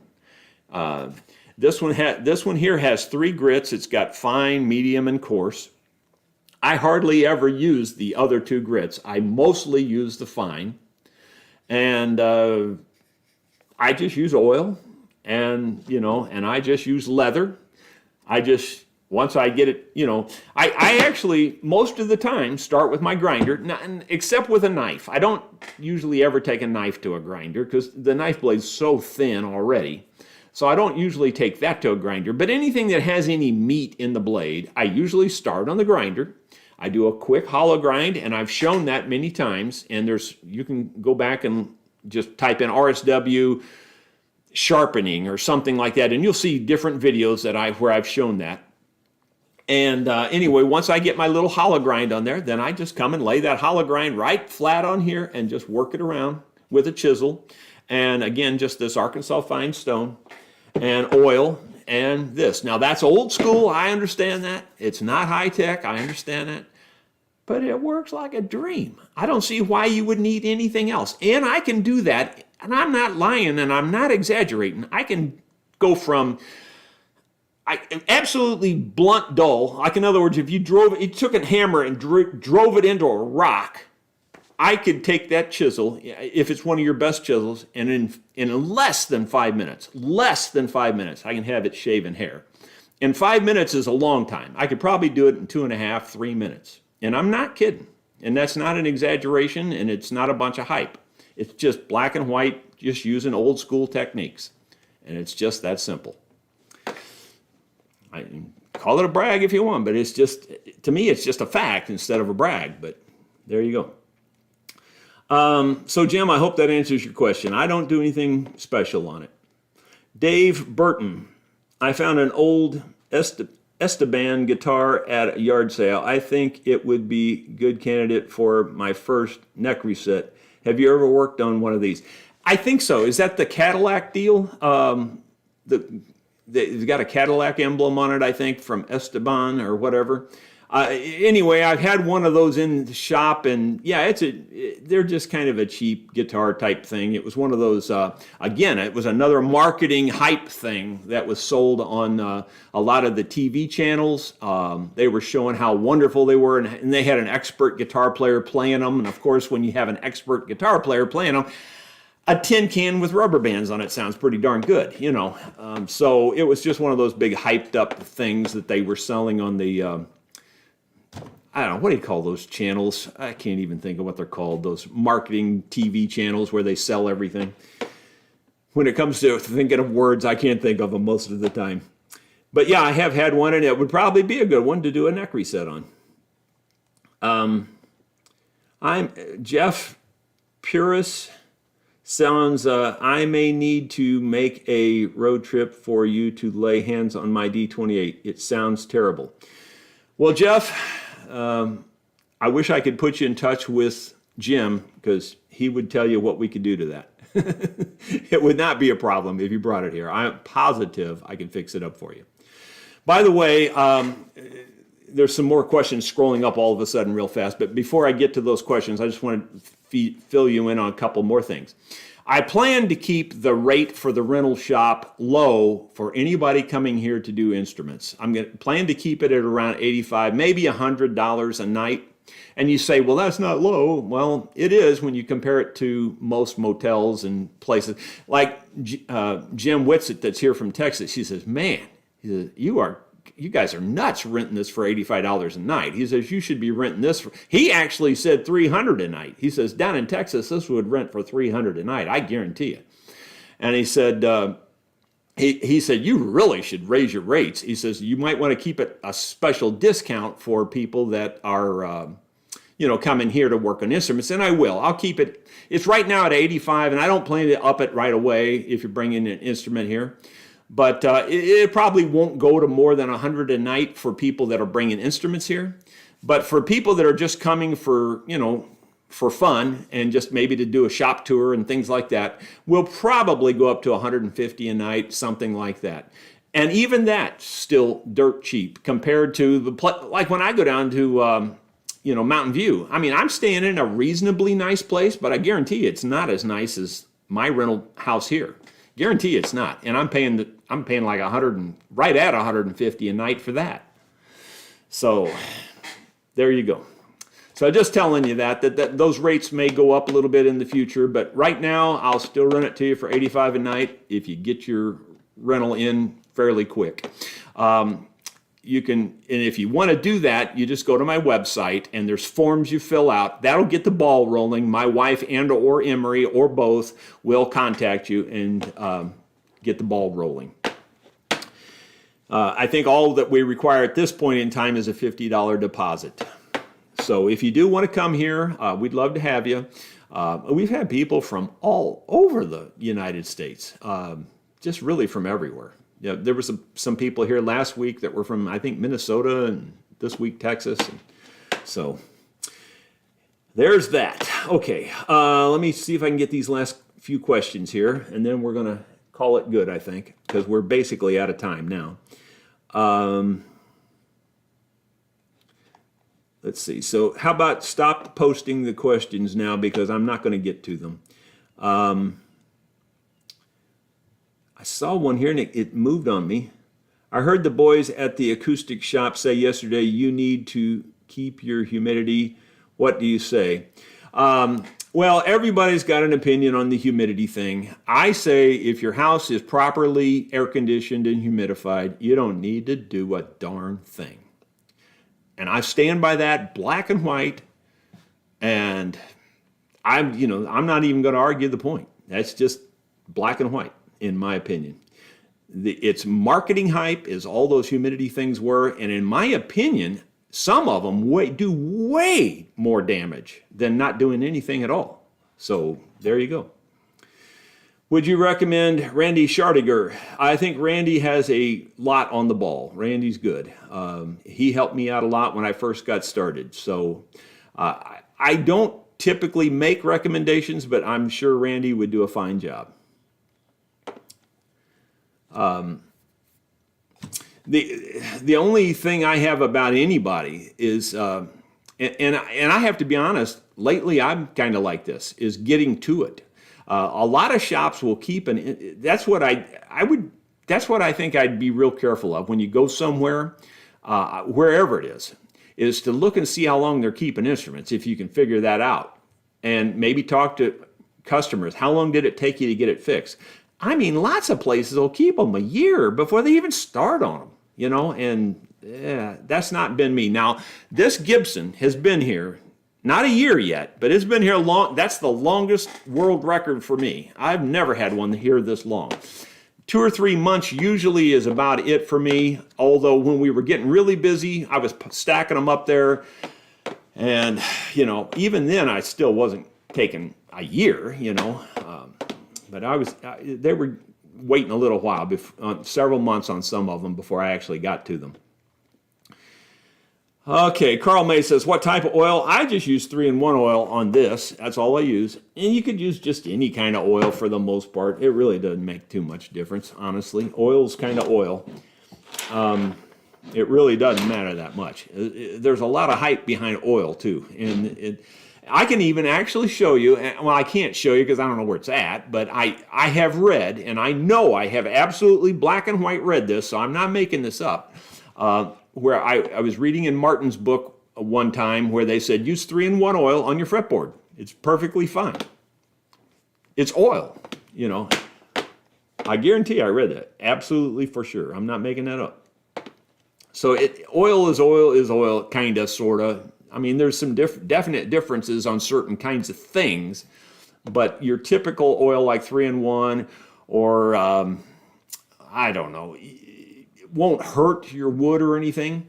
This one here has 3 grits. It's got fine, medium, and coarse. I hardly ever use the other 2 grits. I mostly use the fine, and I just use oil, and you know, and I just use leather. Once I get it, you know, I actually, most of the time, start with my grinder, except with a knife. I don't usually ever take a knife to a grinder because the knife blade's so thin already. So I don't usually take that to a grinder. But anything that has any meat in the blade, I usually start on the grinder. I do a quick hollow grind, and I've shown that many times. And you can go back and just type in RSW sharpening or something like that, and you'll see different videos where I've shown that. And anyway, once I get my little hollow grind on there, then I just come and lay that hollow grind right flat on here and just work it around with a chisel. And again, just this Arkansas fine stone and oil and this. Now that's old school, I understand that. It's not high tech, I understand that. But it works like a dream. I don't see why you would need anything else. And I can do that, and I'm not lying and I'm not exaggerating. I can go from absolutely blunt dull. Like, in other words, if you took a hammer and drove it into a rock, I could take that chisel, if it's one of your best chisels, and in less than 5 minutes, I can have it shaven hair. And 5 minutes is a long time. I could probably do it in 2.5, 3 minutes. And I'm not kidding. And that's not an exaggeration, and it's not a bunch of hype. It's just black and white, just using old school techniques. And it's just that simple. I call it a brag if you want, but it's just, to me, it's just a fact instead of a brag. But there you go. So, Jim, I hope that answers your question. I don't do anything special on it. Dave Burton, I found an old Esteban guitar at a yard sale. I think it would be a good candidate for my first neck reset. Have you ever worked on one of these? I think so. Is that the Cadillac deal? It's got a Cadillac emblem on it, I think, from Esteban or whatever. Anyway, I've had one of those in the shop, and yeah, they're just kind of a cheap guitar type thing. It was one of those, again, it was another marketing hype thing that was sold on a lot of the TV channels. They were showing how wonderful they were, and they had an expert guitar player playing them. And of course, when you have an expert guitar player playing them, a tin can with rubber bands on it sounds pretty darn good, you know. So it was just one of those big hyped up things that they were selling on the, I don't know, what do you call those channels? I can't even think of what they're called, those marketing TV channels where they sell everything. When it comes to thinking of words, I can't think of them most of the time. But yeah, I have had one, and it would probably be a good one to do a neck reset on. I'm Jeff Puris. Sounds, I may need to make a road trip for you to lay hands on my D28. It sounds terrible. Well, Jeff, I wish I could put you in touch with Jim, because he would tell you what we could do to that. It would not be a problem if you brought it here. I'm positive I can fix it up for you. By the way, there's some more questions scrolling up all of a sudden real fast, but before I get to those questions, I just want to fill you in on a couple more things. I plan to keep the rate for the rental shop low for anybody coming here to do instruments. I'm going to plan to keep it at around $85, maybe $100 a night. And you say, well, that's not low. Well, it is when you compare it to most motels and places. Like Jim Whitsitt, that's here from Texas, he says, man, you guys are nuts renting this for $85 a night. He says, you should be renting this for, he actually said $300 a night. He says, down in Texas, this would rent for $300 a night, I guarantee you. And he said, he said, you really should raise your rates. He says, you might want to keep it a special discount for people that are, coming here to work on instruments. And I will. I'll keep it. It's right now at 85, and I don't plan to up it right away if you're bringing an instrument here. But it probably won't go to more than 100 a night for people that are bringing instruments here. But for people that are just coming for, for fun and just maybe to do a shop tour and things like that, we'll probably go up to 150 a night, something like that. And even that's still dirt cheap compared to like when I go down to, Mountain View. I mean, I'm staying in a reasonably nice place, but I guarantee it's not as nice as my rental house here. Guarantee it's not. And I'm paying like right at 150 a night for that. So there you go. So just telling you that those rates may go up a little bit in the future, but right now I'll still rent it to you for 85 a night if you get your rental in fairly quick. You can, and if you want to do that, you just go to my website and there's forms you fill out. That'll get the ball rolling. My wife or Emery or both will contact you and get the ball rolling. I think all that we require at this point in time is a $50 deposit. So if you do want to come here, we'd love to have you. We've had people from all over the United States, just really from everywhere. Yeah, there were some people here last week that were from, I think, Minnesota, and this week Texas. And so there's that. Okay, let me see if I can get these last few questions here, and then we're going to call it good, I think, because we're basically out of time now. Let's see. So how about stop posting the questions now because I'm not going to get to them. I saw one here and it moved on me. I heard the boys at the acoustic shop say yesterday you need to keep your humidity. What do you say? Well, everybody's got an opinion on the humidity thing. I say if your house is properly air conditioned and humidified, you don't need to do a darn thing. And I stand by that black and white, and I'm not even going to argue the point. That's just black and white, in my opinion. Its marketing hype is all those humidity things were, and in my opinion, some of them do way more damage than not doing anything at all. So there you go. Would you recommend Randy Schardiger? I think Randy has a lot on the ball. Randy's good. He helped me out a lot when I first got started. So I don't typically make recommendations, but I'm sure Randy would do a fine job. The only thing I have about anybody is, and I have to be honest, lately I'm kind of like this, is getting to it. A lot of shops will keep that's what that's what I think I'd be real careful of when you go somewhere, wherever it is to look and see how long they're keeping instruments, if you can figure that out. And maybe talk to customers. How long did it take you to get it fixed? I mean, lots of places will keep them a year before they even start on them, and that's not been me. Now, this Gibson has been here, not a year yet, but it's been here long. That's the longest world record for me. I've never had one here this long. 2 or 3 months usually is about it for me, although when we were getting really busy, I was stacking them up there, and, even then I still wasn't taking a year, but they were waiting a little while, several months on some of them before I actually got to them. Okay, Carl May says, what type of oil? I just use 3-in-1 oil on this. That's all I use. And you could use just any kind of oil for the most part. It really doesn't make too much difference, honestly. Oil's kind of oil. It really doesn't matter that much. There's a lot of hype behind oil, too. And I can even actually show you, well, I can't show you because I don't know where it's at, but I have read, and I know I have absolutely black and white read this, so I'm not making this up, where I was reading in Martin's book one time where they said use 3-in-1 oil on your fretboard. It's perfectly fine. It's oil, you know. I guarantee I read that. Absolutely for sure. I'm not making that up. So oil is oil, kind of, sort of. I mean, there's some definite differences on certain kinds of things, but your typical oil like 3-in-1 or, I don't know, it won't hurt your wood or anything.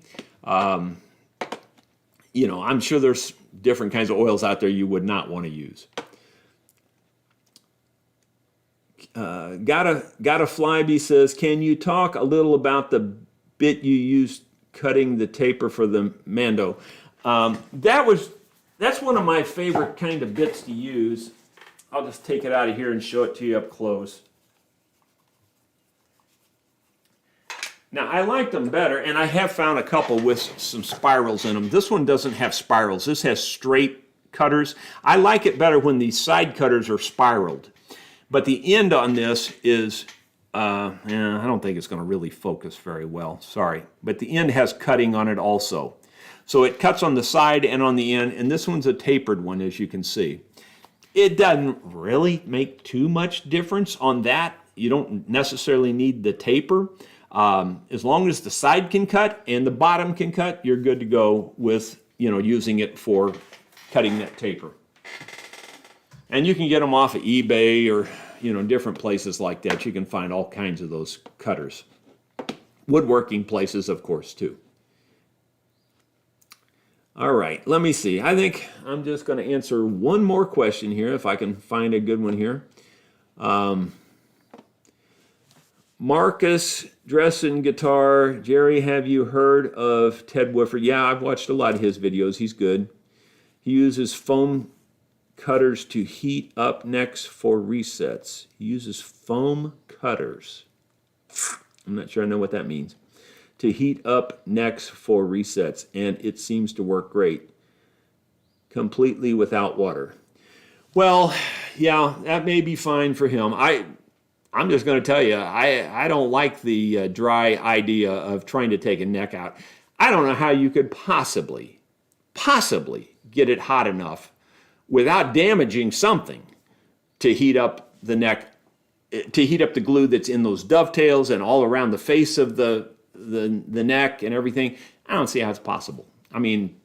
You know, I'm sure there's different kinds of oils out there you would not want to use. Gotta Flyby says, can you talk a little about the bit you used cutting the taper for the Mando? That's one of my favorite kind of bits to use. I'll just take it out of here and show it to you up close. Now, I like them better, and I have found a couple with some spirals in them. This one doesn't have spirals. This has straight cutters. I like it better when these side cutters are spiraled. But the end on this is, I don't think it's going to really focus very well. Sorry. But the end has cutting on it also. So it cuts on the side and on the end, and this one's a tapered one, as you can see. It doesn't really make too much difference on that. You don't necessarily need the taper. As long as the side can cut and the bottom can cut, you're good to go with, you know, using it for cutting that taper. And you can get them off of eBay or, you know, different places like that. You can find all kinds of those cutters. Woodworking places, of course, too. All right, let me see. I think I'm just going to answer one more question here, if I can find a good one here. Marcus Dressen Guitar. Jerry, have you heard of Ted Woodford? Yeah, I've watched a lot of his videos. He's good. He uses foam cutters to heat up necks for resets. He uses foam cutters. I'm not sure I know what that means. To heat up necks for resets, and it seems to work great. Completely without water. Well, yeah, that may be fine for him. I'm just going to tell you, I don't like the dry idea of trying to take a neck out. I don't know how you could possibly get it hot enough without damaging something to heat up the neck, to heat up the glue that's in those dovetails and all around the face of the neck and everything. I don't see how it's possible. I mean,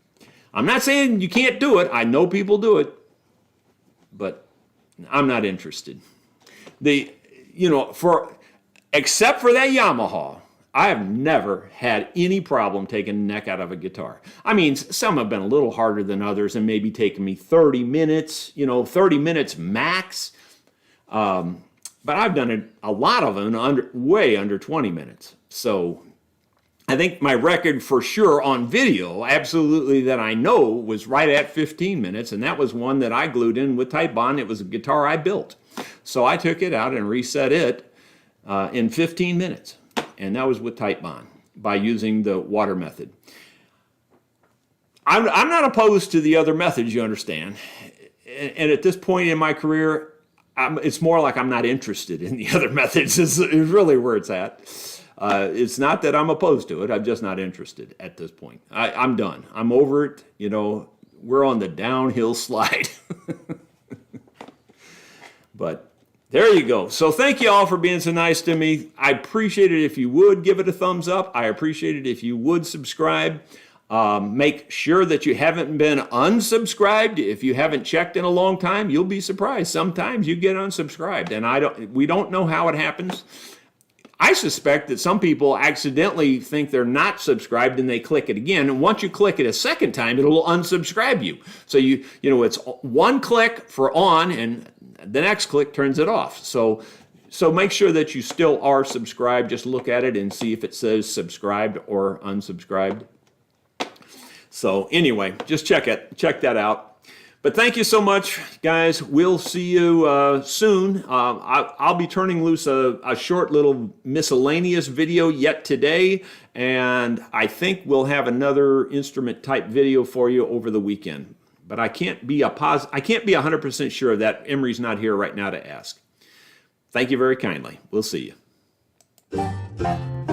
I'm not saying you can't do it. I know people do it, but I'm not interested. Except for that Yamaha, I have never had any problem taking the neck out of a guitar. I mean, some have been a little harder than others and maybe taken me 30 minutes, 30 minutes max. But I've done it, a lot of them, way under 20 minutes. So I think my record for sure on video, absolutely that I know, was right at 15 minutes. And that was one that I glued in with Titebond. It was a guitar I built. So I took it out and reset it in 15 minutes. And that was with Titebond by using the water method. I'm not opposed to the other methods, you understand. And at this point in my career, it's more like I'm not interested in the other methods is really where it's at. It's not that I'm opposed to it. I'm just not interested at this point. I'm done. I'm over it. We're on the downhill slide. But there you go. So thank you all for being so nice to me. I appreciate it if you would give it a thumbs up. I appreciate it if you would subscribe. Make sure that you haven't been unsubscribed. If you haven't checked in a long time, you'll be surprised. Sometimes you get unsubscribed, and we don't know how it happens. I suspect that some people accidentally think they're not subscribed and they click it again. And once you click it a second time, it'll unsubscribe you. So it's one click for on, and the next click turns it off. So make sure that you still are subscribed. Just look at it and see if it says subscribed or unsubscribed. So anyway, just check that out. But thank you so much, guys. We'll see you soon. I'll be turning loose a short little miscellaneous video yet today, and I think we'll have another instrument type video for you over the weekend. But I can't be 100% sure of that. Emery's not here right now to ask. Thank you very kindly. We'll see you.